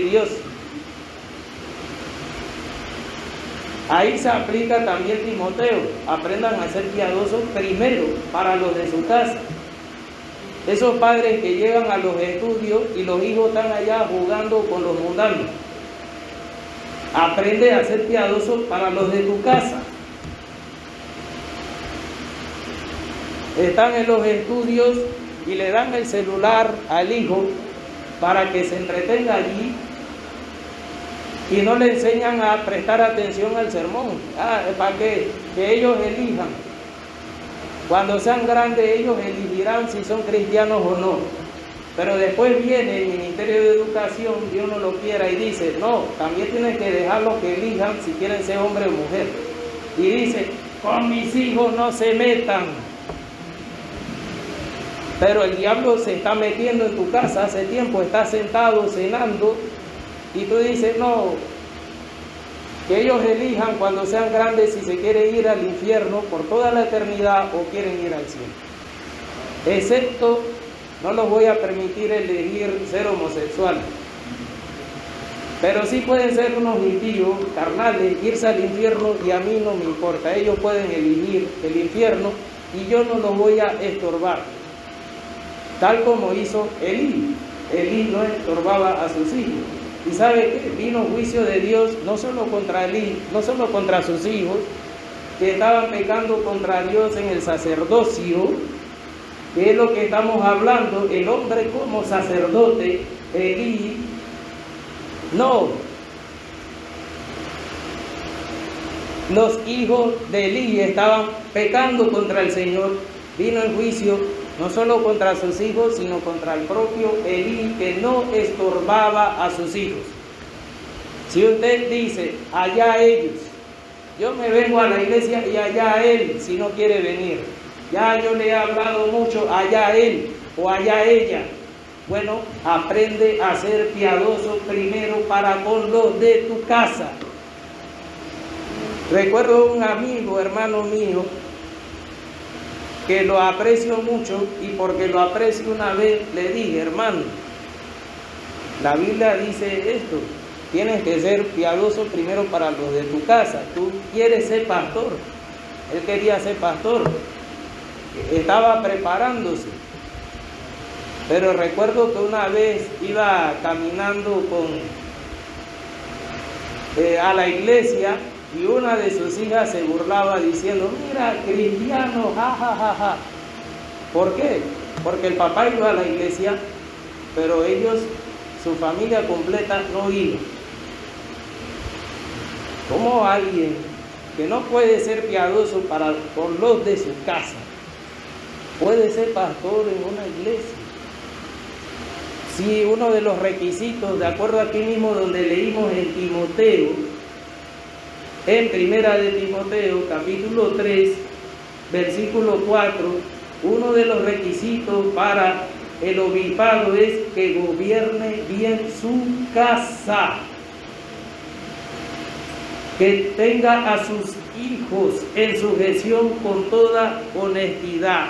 Dios. Ahí se aplica también Timoteo. Aprendan a ser piadosos primero para los de su casa. Esos padres que llegan a los estudios y los hijos están allá jugando con los mundanos. Aprende a ser piadoso para los de tu casa. Están en los estudios y le dan el celular al hijo para que se entretenga allí y no le enseñan a prestar atención al sermón. Para que ellos elijan. Cuando sean grandes ellos elegirán si son cristianos o no. Pero después viene el Ministerio de Educación, Dios no lo quiera, y dice, no, también tienen que dejarlos que elijan si quieren ser hombre o mujer. Y dice, con mis hijos no se metan. Pero el diablo se está metiendo en tu casa hace tiempo, está sentado cenando, y tú dices, no, que ellos elijan cuando sean grandes si se quiere ir al infierno por toda la eternidad o quieren ir al cielo. Excepto, no los voy a permitir elegir ser homosexuales. Pero sí pueden ser unos impíos, carnales, irse al infierno y a mí no me importa. Ellos pueden elegir el infierno y yo no los voy a estorbar. Tal como hizo Elí. Elí no estorbaba a sus hijos. ¿Y sabe qué? Vino juicio de Dios no solo contra Elí, no solo contra sus hijos, que estaban pecando contra Dios en el sacerdocio, que es lo que estamos hablando, el hombre como sacerdote, Elí, no. Los hijos de Elí estaban pecando contra el Señor, vino el juicio no solo contra sus hijos, sino contra el propio Elí, que no estorbaba a sus hijos. Si usted dice, allá ellos, yo me vengo a la iglesia y allá él, si no quiere venir. Ya yo le he hablado mucho, allá él o allá ella. Bueno, aprende a ser piadoso primero para con los de tu casa. Recuerdo un amigo, hermano mío, que lo aprecio mucho, y porque lo aprecio una vez le dije: hermano, la Biblia dice esto, tienes que ser piadoso primero para los de tu casa. Tú quieres ser pastor. Él quería ser pastor, estaba preparándose. Pero recuerdo que una vez iba caminando a la iglesia, y una de sus hijas se burlaba diciendo: mira, cristiano, ja, ja, ja, ja. ¿Por qué? Porque el papá iba a la iglesia, pero ellos, su familia completa, no iba. ¿Cómo alguien que no puede ser piadoso con los de su casa puede ser pastor en una iglesia? Si uno de los requisitos, de acuerdo aquí mismo donde leímos en Timoteo, en Primera de Timoteo, capítulo 3, versículo 4, uno de los requisitos para el obispado es que gobierne bien su casa, que tenga a sus hijos en sujeción con toda honestidad,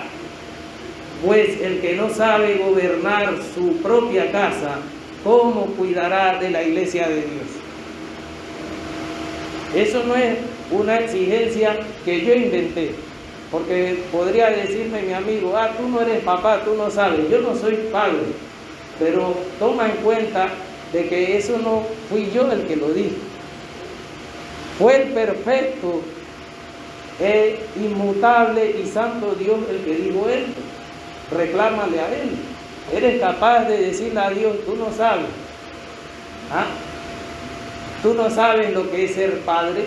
pues el que no sabe gobernar su propia casa, ¿cómo cuidará de la iglesia de Dios? Eso no es una exigencia que yo inventé, porque podría decirme mi amigo: tú no eres papá, tú no sabes. Yo no soy padre, pero toma en cuenta de que eso no fui yo el que lo dije. Fue el perfecto, inmutable y santo Dios el que dijo esto. Reclámale a Él. Eres capaz de decirle a Dios: tú no sabes. Tú no sabes lo que es ser padre.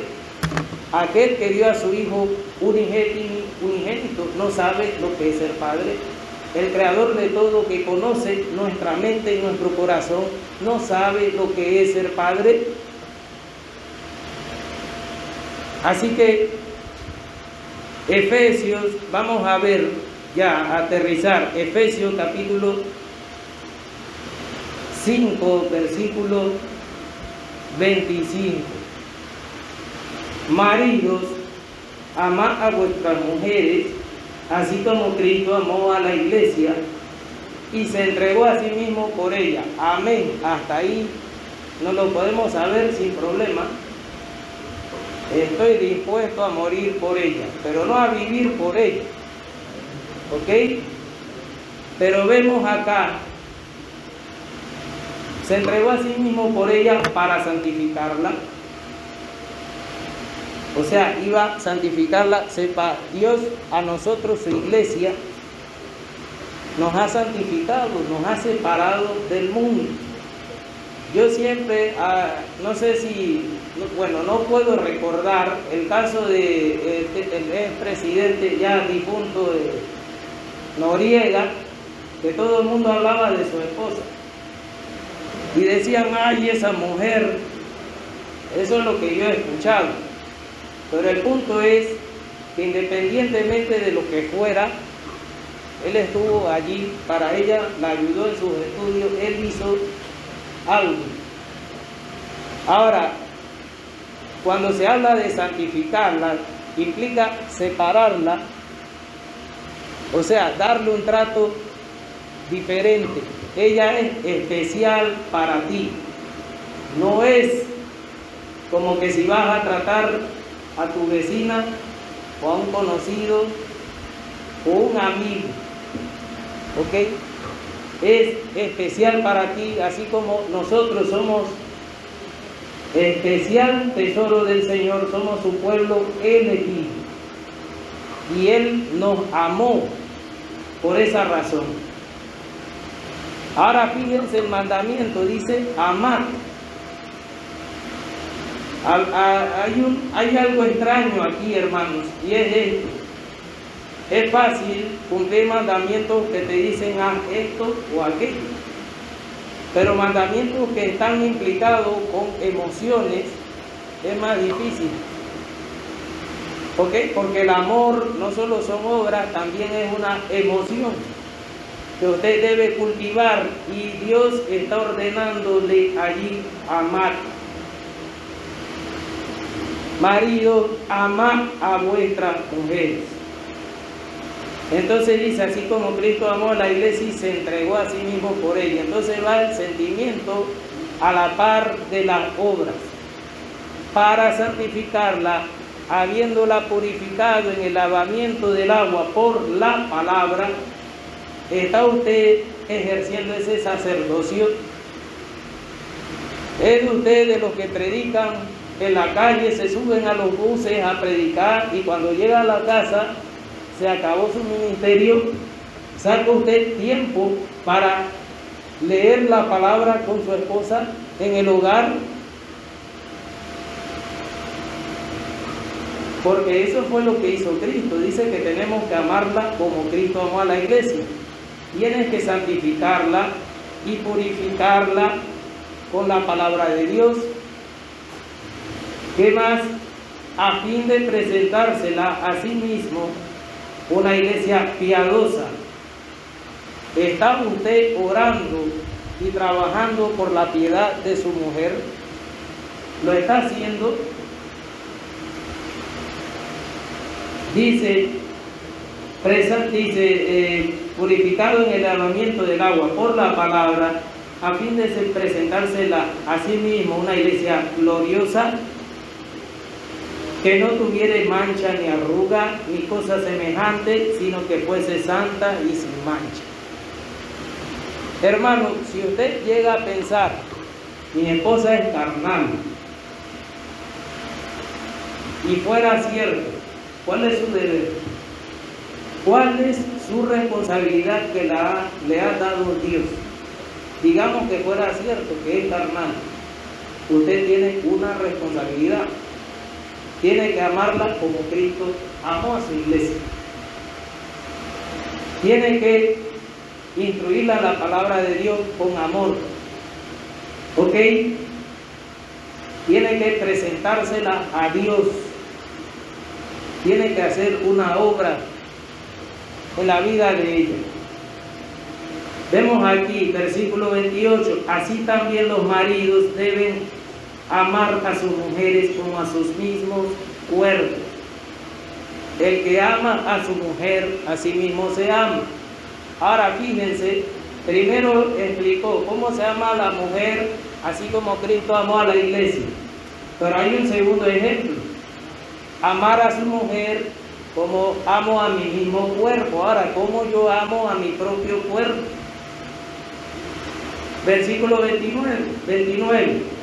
Aquel que dio a su hijo unigénito no sabe lo que es ser padre. El creador de todo, que conoce nuestra mente y nuestro corazón, no sabe lo que es ser padre. Así que Efesios, vamos a ver, ya aterrizar, Efesios capítulo 5, versículo 25. Maridos, amad a vuestras mujeres, así como Cristo amó a la iglesia y se entregó a sí mismo por ella. Amén. Hasta ahí no lo podemos saber sin problema. Estoy dispuesto a morir por ella, pero no a vivir por ella. ¿Ok? Pero vemos acá: se entregó a sí mismo por ella para santificarla. O sea, iba a santificarla. Sepa Dios, a nosotros, su iglesia, nos ha santificado, nos ha separado del mundo. Yo siempre, no sé si, bueno, no puedo recordar el caso de el expresidente ya difunto Noriega, que todo el mundo hablaba de su esposa. Y decían: ay, esa mujer. Eso es lo que yo he escuchado. Pero el punto es que independientemente de lo que fuera, él estuvo allí para ella, la ayudó en sus estudios, él hizo algo. Ahora, cuando se habla de santificarla, implica separarla, o sea, darle un trato diferente. Ella es especial para ti. No es como que si vas a tratar a tu vecina o a un conocido o un amigo. ¿Ok? Es especial para ti, así como nosotros somos especial tesoro del Señor, somos su pueblo elegido. Y Él nos amó por esa razón. Ahora fíjense, el mandamiento dice: amar. Hay algo extraño aquí, hermanos, y es esto. Es fácil cumplir mandamientos que te dicen: haz esto o aquello. Pero mandamientos que están implicados con emociones es más difícil. ¿Ok? Porque el amor no solo son obras, también es una emoción que usted debe cultivar, y Dios está ordenándole allí amar. Maridos, amad a vuestras mujeres. Entonces dice, así como Cristo amó a la iglesia y se entregó a sí mismo por ella. Entonces va el sentimiento a la par de las obras, para santificarla, habiéndola purificado en el lavamiento del agua por la palabra. ¿Está usted ejerciendo ese sacerdocio? ¿Es usted de los que predican en la calle, se suben a los buses a predicar, y cuando llega a la casa se acabó su ministerio? ¿Saca usted tiempo para leer la palabra con su esposa en el hogar? Porque eso fue lo que hizo Cristo. Dice que tenemos que amarla como Cristo amó a la iglesia. Tienes que santificarla y purificarla con la palabra de Dios. ¿Qué más? A fin de presentársela a sí mismo una iglesia piadosa. ¿Está usted orando y trabajando por la piedad de su mujer? ¿Lo está haciendo? Dice, purificado en el lavamiento del agua por la palabra, a fin de presentársela a sí mismo una iglesia gloriosa, que no tuviera mancha ni arruga ni cosa semejante, sino que fuese santa y sin mancha. Hermano, si usted llega a pensar, mi esposa es carnal, y fuera cierto, ¿cuál es su deber? ¿Cuál es su responsabilidad que le ha dado Dios? Digamos que fuera cierto que es carnal. Usted tiene una responsabilidad. Tiene que amarla como Cristo amó a su iglesia. Tiene que instruirla en la palabra de Dios con amor. ¿Ok? Tiene que presentársela a Dios. Tiene que hacer una obra en la vida de ella. Vemos aquí, versículo 28, así también los maridos deben amar a sus mujeres como a sus mismos cuerpos. El que ama a su mujer, a sí mismo se ama. Ahora fíjense, primero explicó cómo se ama a la mujer, así como Cristo amó a la iglesia. Pero hay un segundo ejemplo: amar a su mujer como amo a mi mismo cuerpo. Ahora, ¿cómo yo amo a mi propio cuerpo? Versículo 29.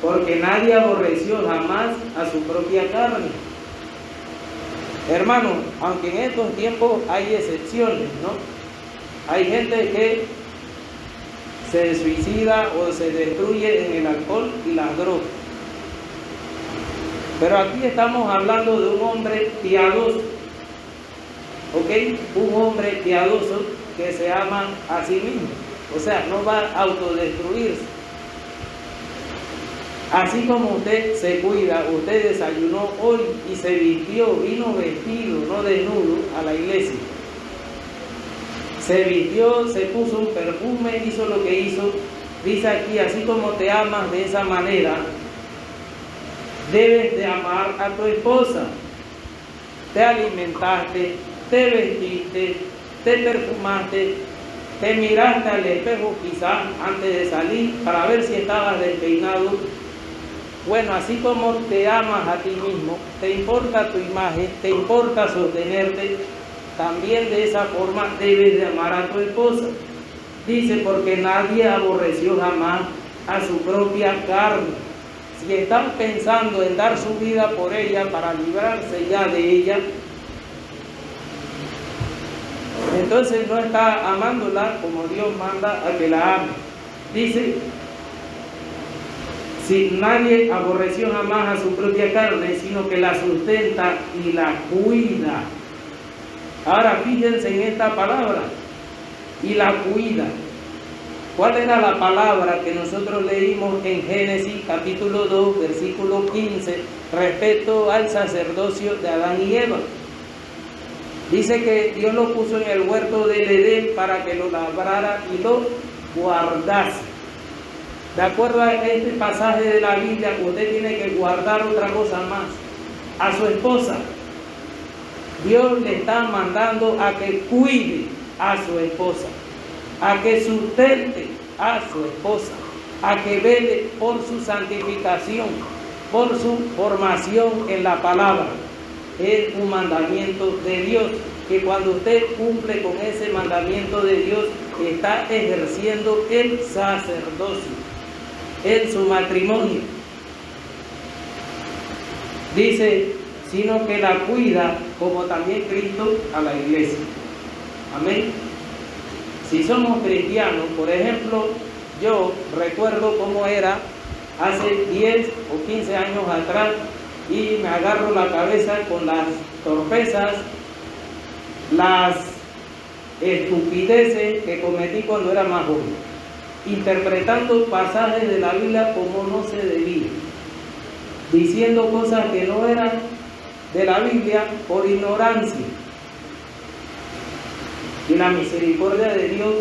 Porque nadie aborreció jamás a su propia carne. Hermano, aunque en estos tiempos hay excepciones, ¿no? Hay gente que se suicida o se destruye en el alcohol y las drogas. Pero aquí estamos hablando de un hombre piadoso, ¿ok? Un hombre piadoso que se ama a sí mismo, o sea, no va a autodestruirse. Así como usted se cuida, usted desayunó hoy y se vistió, vino vestido, no desnudo, a la iglesia. Se vistió, se puso un perfume, hizo lo que hizo. Dice aquí, así como te amas de esa manera, debes de amar a tu esposa. Te alimentaste, te vestiste, te perfumaste, te miraste al espejo quizás antes de salir para ver si estabas despeinado. Bueno, así como te amas a ti mismo, te importa tu imagen, te importa sostenerte, también de esa forma debes de amar a tu esposa. Dice, porque nadie aborreció jamás a su propia carne. Si están pensando en dar su vida por ella para librarse ya de ella, entonces no está amándola como Dios manda a que la ame. Dice, si nadie aborreció jamás a su propia carne, sino que la sustenta y la cuida. Ahora fíjense en esta palabra, y la cuida. ¿Cuál era la palabra que nosotros leímos en Génesis capítulo 2, versículo 15, respecto al sacerdocio de Adán y Eva? Dice que Dios lo puso en el huerto del Edén para que lo labrara y lo guardase. De acuerdo a este pasaje de la Biblia, usted tiene que guardar otra cosa más. A su esposa, Dios le está mandando a que cuide a su esposa, a que sustente a su esposa, a que vele por su santificación, por su formación en la palabra. Es un mandamiento de Dios, que cuando usted cumple con ese mandamiento de Dios, está ejerciendo el sacerdocio en su matrimonio. Dice, sino que la cuida como también Cristo a la iglesia. Amén. Si somos cristianos, por ejemplo, yo recuerdo cómo era hace 10 o 15 años atrás y me agarro la cabeza con las torpezas, las estupideces que cometí cuando era más joven, interpretando pasajes de la Biblia como no se debía, diciendo cosas que no eran de la Biblia por ignorancia. Y la misericordia de Dios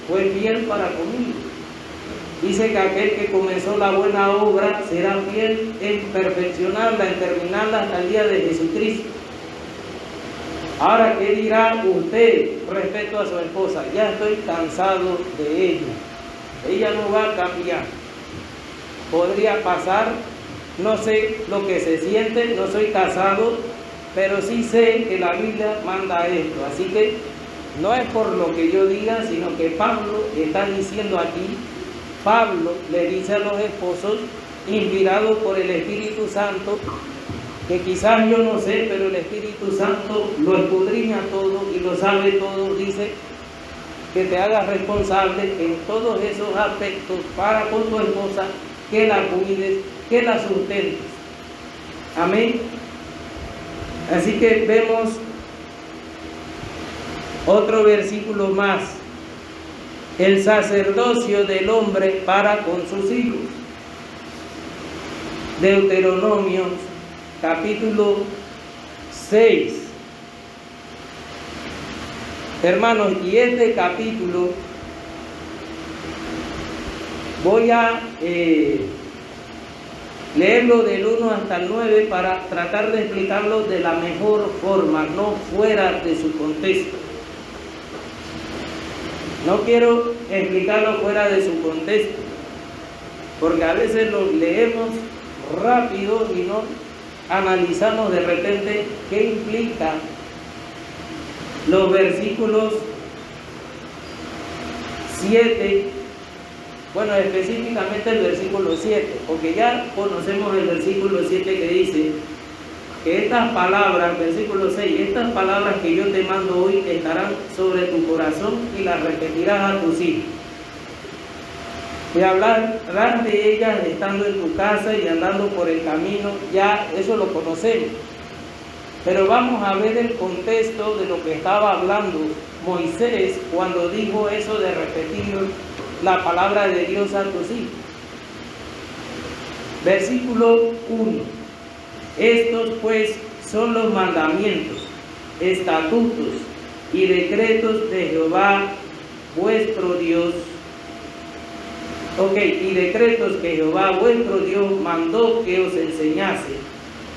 fue fiel para conmigo. Dice que aquel que comenzó la buena obra será fiel en perfeccionarla, en terminarla hasta el día de Jesucristo. Ahora, ¿qué dirá usted respecto a su esposa? Ya estoy cansado de ella. Ella no va a cambiar. Podría pasar, no sé lo que se siente, no soy casado, pero sí sé que la Biblia manda esto. Así que no es por lo que yo diga, sino que Pablo está diciendo aquí, Pablo le dice a los esposos, inspirado por el Espíritu Santo, que quizás yo no sé, pero el Espíritu Santo lo escudriña todo y lo sabe todo. Dice que te hagas responsable en todos esos aspectos para con tu esposa, que la cuides, que la sustentes. Amén. Así que vemos otro versículo más. El sacerdocio del hombre para con sus hijos. Deuteronomio capítulo 6. Hermanos, y este capítulo voy a leerlo del 1 hasta el 9 para tratar de explicarlo de la mejor forma, no fuera de su contexto. No quiero explicarlo fuera de su contexto, porque a veces lo leemos rápido y no analizamos de repente qué implica los versículos 7, bueno, específicamente el versículo 7, porque ya conocemos el versículo 7 que dice que estas palabras, versículo 6, estas palabras que yo te mando hoy estarán sobre tu corazón y las repetirás a tus hijos. Y hablarás de ellas estando en tu casa y andando por el camino, ya eso lo conocemos. Pero vamos a ver el contexto de lo que estaba hablando Moisés cuando dijo eso de repetir la palabra de Dios a tus hijos. Versículo 1. Estos pues son los mandamientos, estatutos y decretos de Jehová vuestro Dios. Y decretos que Jehová vuestro Dios mandó que os enseñase,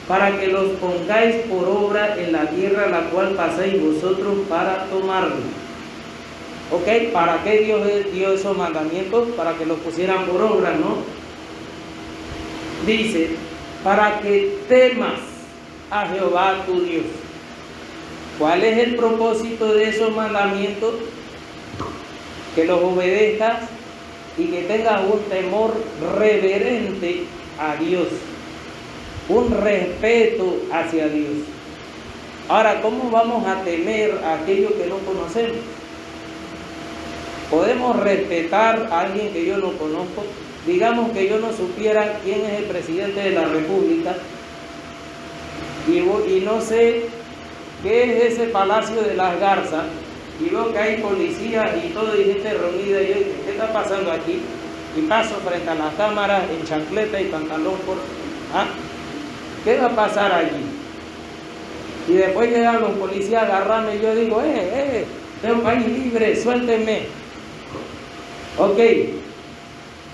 para que los pongáis por obra en la tierra la cual pasáis vosotros para tomarla. ¿Para qué Dios dio esos mandamientos? Para que los pusieran por obra, ¿no? Dice, para que temas a Jehová tu Dios. ¿Cuál es el propósito de esos mandamientos? Que los obedezcas y que tengas un temor reverente a Dios, un respeto hacia Dios. Ahora, ¿cómo vamos a temer a aquello que no conocemos? ¿Podemos respetar a alguien que yo no conozco? Digamos que yo no supiera quién es el presidente de la República y no sé qué es ese Palacio de las Garzas, y veo que hay policías y todo y gente reunida, y yo digo, ¿qué está pasando aquí? Y paso frente a las cámaras en chancleta y pantalón corto. ¿Ah? ¿Qué va a pasar allí? Y después llegan los policías a agarrarme y yo digo, es un país libre, suéltenme. Ok,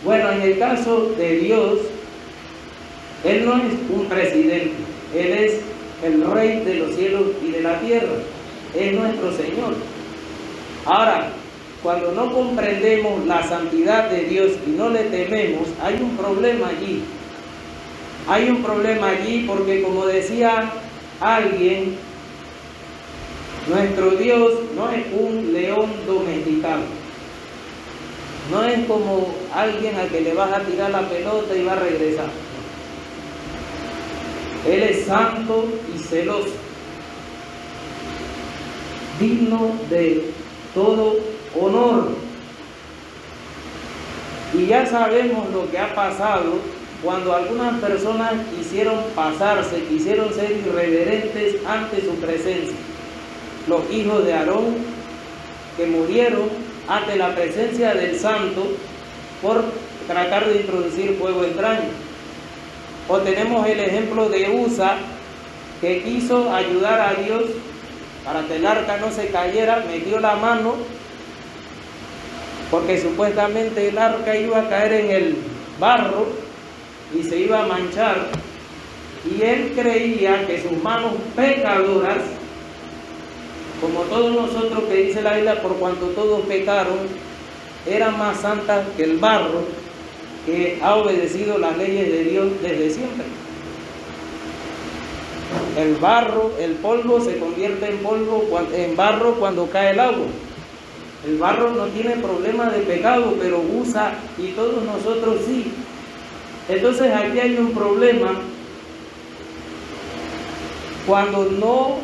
bueno, en el caso de Dios, Él no es un presidente, Él es el Rey de los cielos y de la tierra, es nuestro Señor. Ahora, cuando no comprendemos la santidad de Dios y no le tememos, hay un problema allí. Hay un problema allí porque, como decía alguien, nuestro Dios no es un león domesticado. No es como alguien al que le vas a tirar la pelota y va a regresar. Él es santo y celoso, digno de todo honor. Y ya sabemos lo que ha pasado cuando algunas personas quisieron pasarse, quisieron ser irreverentes ante su presencia. Los hijos de Aarón que murieron ante la presencia del santo por tratar de introducir fuego extraño. O tenemos el ejemplo de Usa, que quiso ayudar a Dios para que el arca no se cayera, metió la mano, porque supuestamente el arca iba a caer en el barro y se iba a manchar, y él creía que sus manos pecadoras, como todos nosotros, que dice la Biblia, por cuanto todos pecaron, eran más santas que el barro, que ha obedecido las leyes de Dios desde siempre. El barro, el polvo se convierte en barro cuando cae el agua. El barro no tiene problema de pecado, pero Usa y todos nosotros sí. Entonces aquí hay un problema cuando no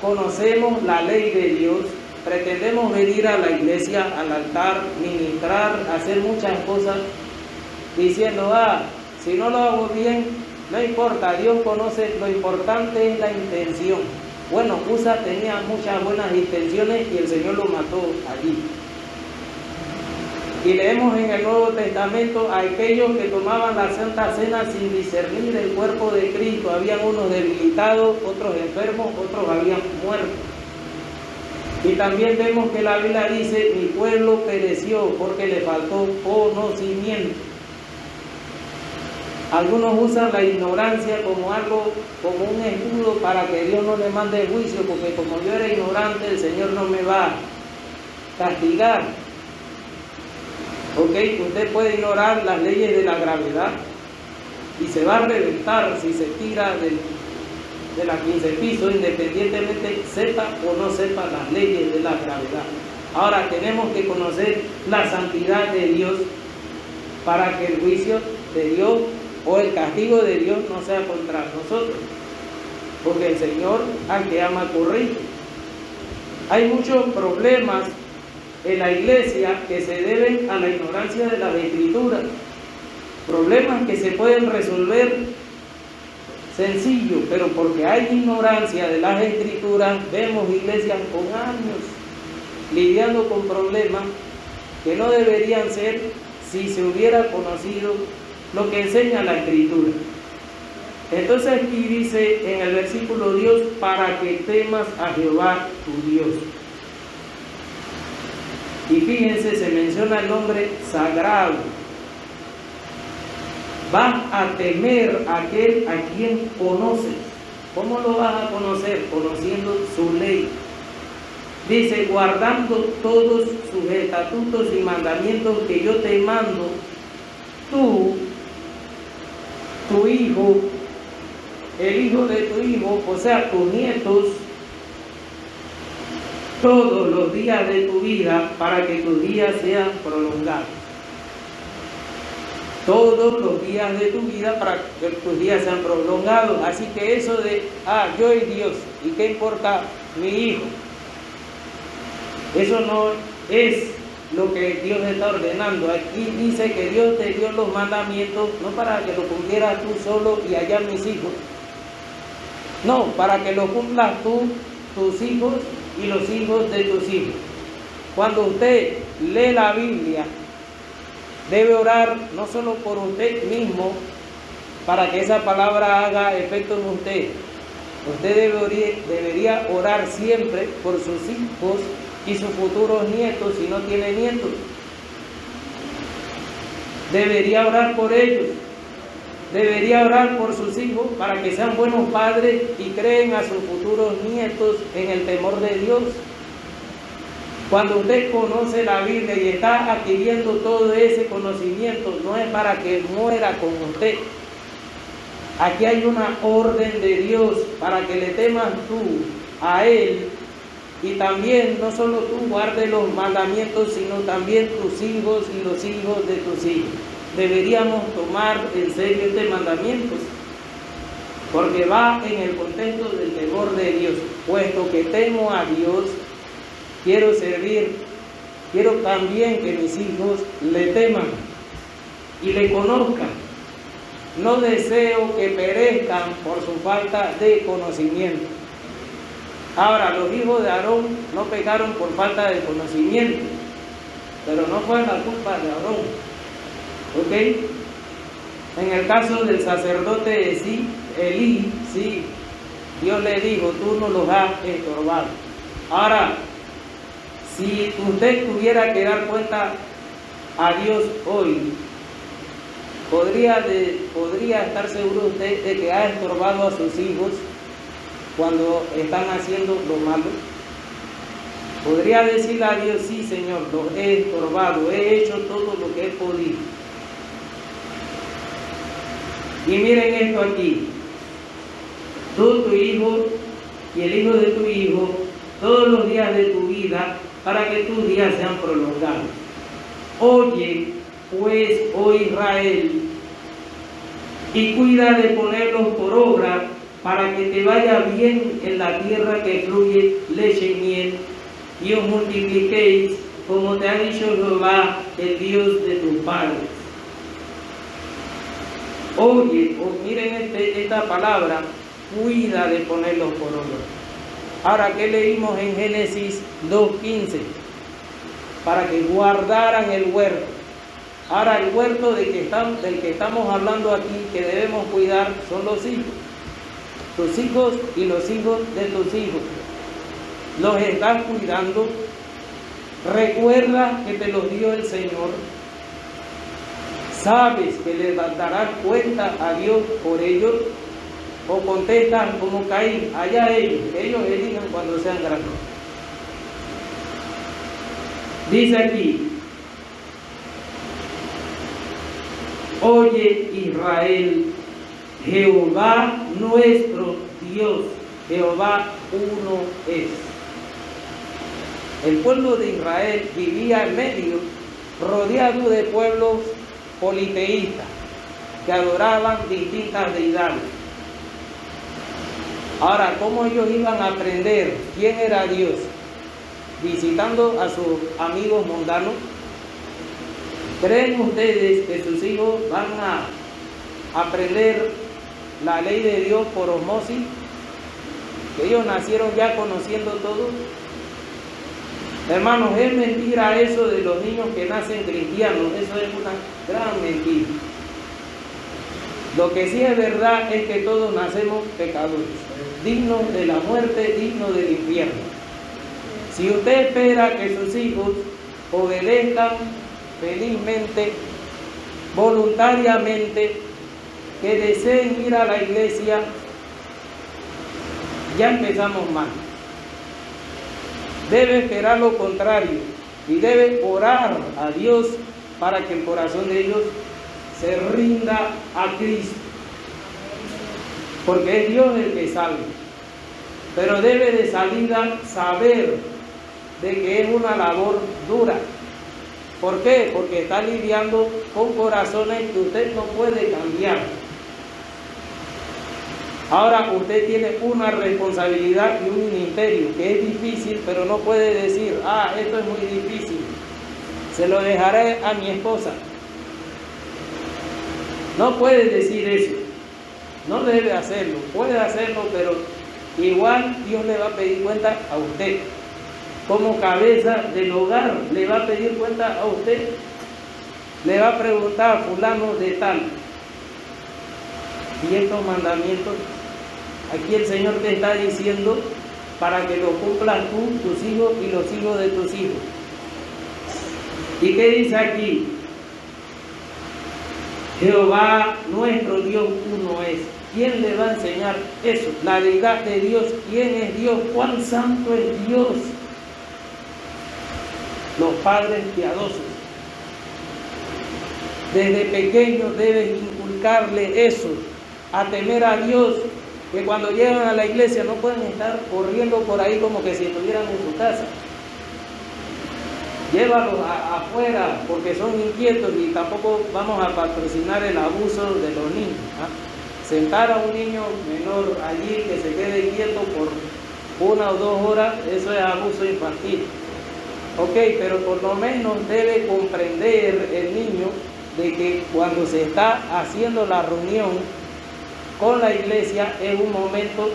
conocemos la ley de Dios. Pretendemos venir a la iglesia, al altar, ministrar, hacer muchas cosas, diciendo, si no lo hago bien, no importa, Dios conoce, lo importante es la intención. Bueno, Usa tenía muchas buenas intenciones y el Señor lo mató allí. Y leemos en el Nuevo Testamento a aquellos que tomaban la Santa Cena sin discernir el cuerpo de Cristo. Habían unos debilitados, otros enfermos, otros habían muerto. Y también vemos que la Biblia dice, mi pueblo pereció porque le faltó conocimiento. Algunos usan la ignorancia como algo, como un escudo para que Dios no le mande juicio, porque como yo era ignorante, el Señor no me va a castigar. Ok, usted puede ignorar las leyes de la gravedad y se va a reventar si se tira de la 15 pisos, independientemente sepa o no sepa las leyes de la gravedad. Ahora tenemos que conocer la santidad de Dios para que el juicio de Dios o el castigo de Dios no sea contra nosotros, porque el Señor al que ama corrige. Hay muchos problemas en la iglesia que se deben a la ignorancia de las Escrituras, problemas que se pueden resolver sencillo, pero porque hay ignorancia de las Escrituras, vemos iglesias con años lidiando con problemas que no deberían ser si se hubiera conocido lo que enseña la Escritura. Entonces aquí dice en el versículo Dios, para que temas a Jehová tu Dios. Y fíjense, se menciona el nombre sagrado. Vas a temer a aquel a quien conoces. ¿Cómo lo vas a conocer? Conociendo su ley. Dice, guardando todos sus estatutos y mandamientos que yo te mando, tú, tu hijo, el hijo de tu hijo, o sea, tus nietos, todos los días de tu vida, para que tus días sean prolongados. Todos los días de tu vida para que tus días sean prolongados. Así que eso de, yo y Dios, ¿y qué importa mi hijo? Eso no es lo que Dios está ordenando. Aquí dice que Dios te dio los mandamientos, no para que lo cumplieras tú solo y allá mis hijos. No, para que lo cumplas tú, tus hijos y los hijos de tus hijos. Cuando usted lee la Biblia, debe orar no solo por usted mismo, para que esa palabra haga efecto en usted. Usted debería orar siempre por sus hijos y sus futuros nietos, si no tiene nietos. Debería orar por ellos. Debería orar por sus hijos para que sean buenos padres y creen a sus futuros nietos en el temor de Dios. Cuando usted conoce la Biblia y está adquiriendo todo ese conocimiento, no es para que muera con usted. Aquí hay una orden de Dios para que le temas tú a Él, y también no solo tú guardes los mandamientos, sino también tus hijos y los hijos de tus hijos. Deberíamos tomar en serio este mandamiento, porque va en el contexto del temor de Dios. Puesto que temo a Dios, quiero servir, quiero también que mis hijos le teman y le conozcan. No deseo que perezcan por su falta de conocimiento. Ahora, los hijos de Aarón no pecaron por falta de conocimiento, pero no fue la culpa de Aarón. ¿Ok? En el caso del sacerdote Elí, sí, Dios le dijo, tú no los has estorbado. Ahora, si usted tuviera que dar cuenta a Dios hoy, podría estar seguro usted de que ha estorbado a sus hijos cuando están haciendo lo malo. Podría decirle a Dios, sí, Señor, los he estorbado, he hecho todo lo que he podido. Y miren esto aquí, tú, tu hijo y el hijo de tu hijo, todos los días de tu vida, para que tus días sean prolongados. Oye, pues, oh Israel, y cuida de ponerlos por obra, para que te vaya bien en la tierra que fluye leche y miel, y os multipliquéis, como te ha dicho Jehová, el Dios de tus padres. Oye, miren esta palabra, cuida de ponerlos por obra. Ahora, ¿qué leímos en Génesis 2:15? Para que guardaran el huerto. Ahora, el huerto del que estamos hablando aquí, que debemos cuidar, son los hijos. Tus hijos y los hijos de tus hijos. Los estás cuidando. Recuerda que te los dio el Señor. ¿Sabes que le darás cuenta a Dios por ellos? ¿O contestan como Caín? Allá ellos elijan cuando sean grandes. Dice aquí, oye Israel, Jehová nuestro Dios, Jehová uno es. El pueblo de Israel vivía en medio, rodeado de pueblos politeístas, que adoraban distintas deidades. Ahora, ¿cómo ellos iban a aprender quién era Dios? Visitando a sus amigos mundanos. ¿Creen ustedes que sus hijos van a aprender la ley de Dios por osmosis? Que ellos nacieron ya conociendo todo. Hermanos, es mentira eso de los niños que nacen cristianos. Eso es una gran mentira. Lo que sí es verdad es que todos nacemos pecadores, dignos de la muerte, dignos del infierno. Si usted espera que sus hijos obedezcan felizmente, voluntariamente, que deseen ir a la iglesia, ya empezamos mal. Debe esperar lo contrario y debe orar a Dios para que el corazón de ellos se rinda a Cristo, porque es Dios el que salva. Pero debe de salida saber de que es una labor dura. ¿Por qué? Porque está lidiando con corazones que usted no puede cambiar. Ahora usted tiene una responsabilidad y un ministerio que es difícil, pero no puede decir, esto es muy difícil, se lo dejaré a mi esposa. No puede decir eso, no debe hacerlo, puede hacerlo, pero igual Dios le va a pedir cuenta a usted. como cabeza del hogar, le va a pedir cuenta a usted, le va a preguntar a fulano de tal. Y estos mandamientos, aquí el Señor te está diciendo para que lo cumplan tú, tus hijos y los hijos de tus hijos. ¿Y qué dice aquí? Jehová nuestro Dios uno es. ¿Quién le va a enseñar eso? La deidad de Dios. ¿Quién es Dios? ¿Cuán santo es Dios? Los padres piadosos. Desde pequeños debes inculcarle eso, a temer a Dios, que cuando llegan a la iglesia no pueden estar corriendo por ahí como que si estuvieran en su casa. Llévalos afuera porque son inquietos y tampoco vamos a patrocinar el abuso de los niños. Sentar a un niño menor allí que se quede quieto por 1 o 2 horas, eso es abuso infantil. Ok, pero por lo menos debe comprender el niño de que cuando se está haciendo la reunión con la iglesia es un momento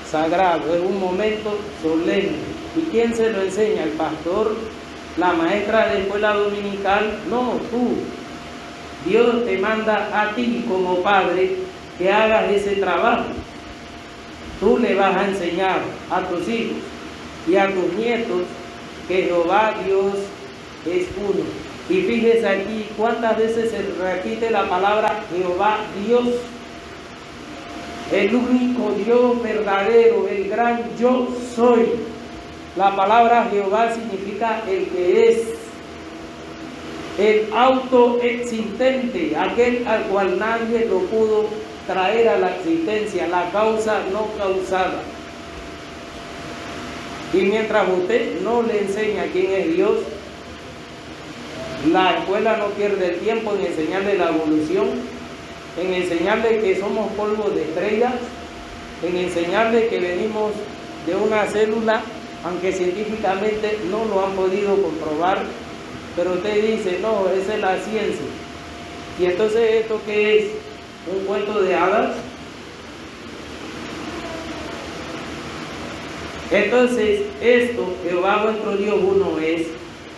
sagrado, es un momento solemne. ¿Y quién se lo enseña? ¿El pastor? ¿La maestra de escuela dominical? No, tú. Dios te manda a ti como padre que hagas ese trabajo. Tú le vas a enseñar a tus hijos y a tus nietos que Jehová Dios es uno. Y fíjese aquí cuántas veces se repite la palabra Jehová Dios. El único Dios verdadero, el gran yo soy. La palabra Jehová significa el que es, el autoexistente, aquel al cual nadie lo pudo traer a la existencia, la causa no causada. Y mientras usted no le enseña quién es Dios, la escuela no pierde el tiempo en enseñarle la evolución, en enseñarle que somos polvo de estrellas, en enseñarle que venimos de una célula, aunque científicamente no lo han podido comprobar, pero usted dice, no, esa es la ciencia. Y entonces, ¿esto qué es? ¿Un cuento de hadas? Entonces, esto, Jehová vuestro Dios uno es.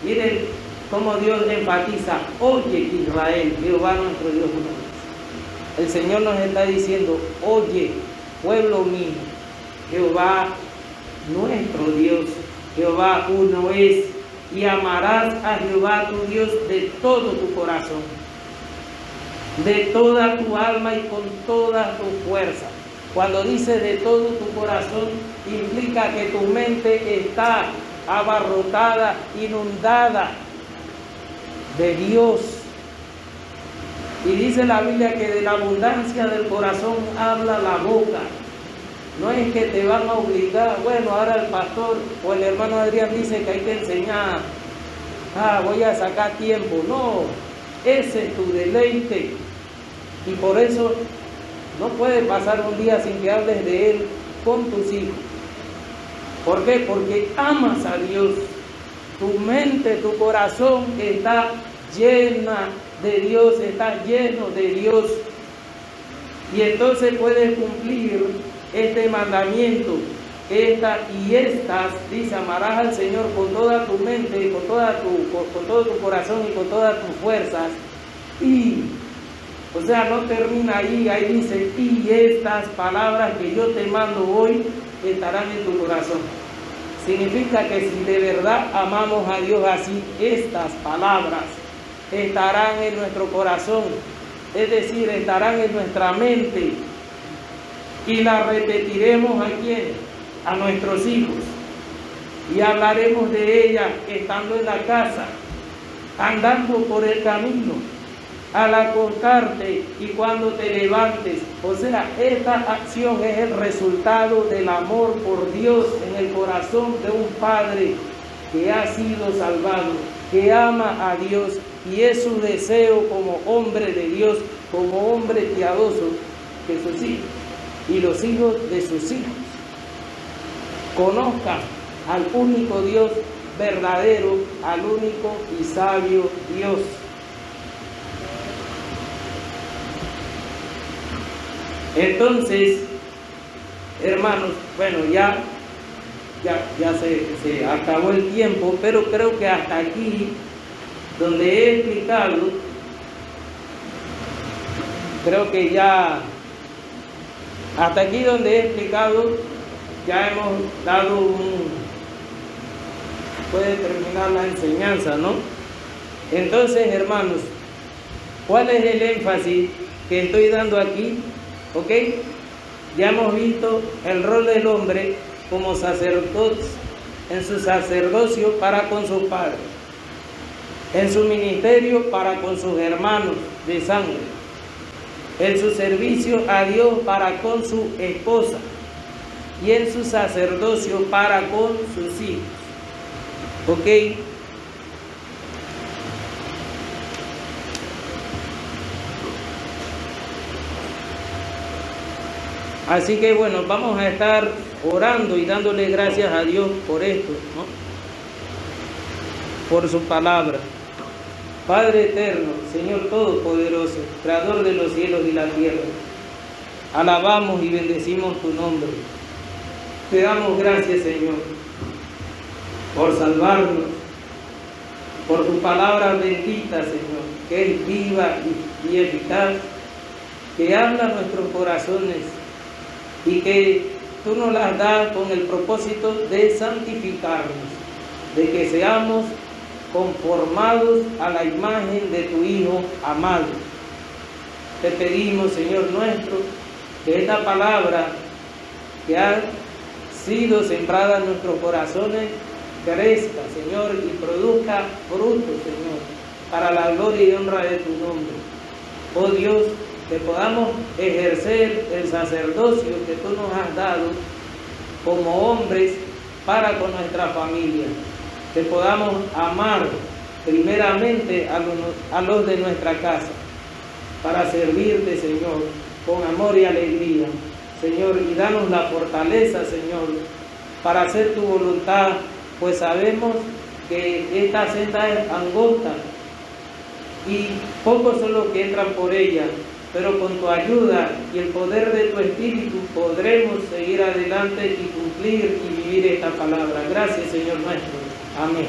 Miren cómo Dios enfatiza, oye Israel, Jehová nuestro Dios uno es. El Señor nos está diciendo, oye, pueblo mío, Jehová nuestro Dios, Jehová uno es, y amarás a Jehová tu Dios de todo tu corazón, de toda tu alma y con toda tu fuerza. Cuando dice de todo tu corazón, implica que tu mente está abarrotada, inundada de Dios. Y dice la Biblia que de la abundancia del corazón habla la boca. No es que te van a obligar, bueno, ahora el pastor o el hermano Adrián dice que hay que enseñar, voy a sacar tiempo. No, ese es tu deleite. Y por eso no puede pasar un día sin que hables de Él con tus hijos. ¿Por qué? Porque amas a Dios. Tu mente, tu corazón está llena de Dios, está lleno de Dios. Y entonces puedes cumplir este mandamiento, dice, amarás al Señor con toda tu mente, con todo tu corazón y con todas tus fuerzas. Y, o sea, no termina ahí dice, y estas palabras que yo te mando hoy estarán en tu corazón. Significa que si de verdad amamos a Dios así, estas palabras estarán en nuestro corazón, es decir, estarán en nuestra mente. Y la repetiremos ¿a quién? A nuestros hijos. Y hablaremos de ella estando en la casa, andando por el camino, al acostarte y cuando te levantes. O sea, esta acción es el resultado del amor por Dios en el corazón de un padre que ha sido salvado, que ama a Dios, y es su deseo como hombre de Dios, como hombre piadoso, que sus hijos y los hijos de sus hijos conozcan al único Dios verdadero, al único y sabio Dios. Entonces, hermanos, bueno, ya ya se acabó el tiempo, pero creo que hasta aquí, donde he explicado, creo que ya, hasta aquí donde he explicado, ya hemos dado puede terminar la enseñanza, ¿no? Entonces, hermanos, ¿cuál es el énfasis que estoy dando aquí? ¿Ok? Ya hemos visto el rol del hombre como sacerdote, en su sacerdocio para con sus padres, en su ministerio para con sus hermanos de sangre, en su servicio a Dios para con su esposa y en su sacerdocio para con sus hijos. ¿Ok? Así que bueno, vamos a estar orando y dándole gracias a Dios por esto, ¿no? Por su palabra. Padre eterno, Señor todopoderoso, creador de los cielos y la tierra, alabamos y bendecimos tu nombre. Te damos gracias, Señor, por salvarnos, por tu palabra bendita, Señor, que es viva y eficaz, que habla a nuestros corazones y que tú nos las das con el propósito de santificarnos, de que seamos conformados a la imagen de tu Hijo amado. Te pedimos, Señor nuestro, que esta palabra que ha sido sembrada en nuestros corazones crezca, Señor, y produzca fruto, Señor, para la gloria y honra de tu nombre. Oh Dios, que podamos ejercer el sacerdocio que tú nos has dado como hombres para con nuestra familia, que podamos amar primeramente a los de nuestra casa, para servirte, Señor, con amor y alegría, Señor, y danos la fortaleza, Señor, para hacer tu voluntad, pues sabemos que esta senda es angosta y pocos son los que entran por ella, pero con tu ayuda y el poder de tu Espíritu podremos seguir adelante y cumplir y vivir esta palabra. Gracias, Señor nuestro. Amén.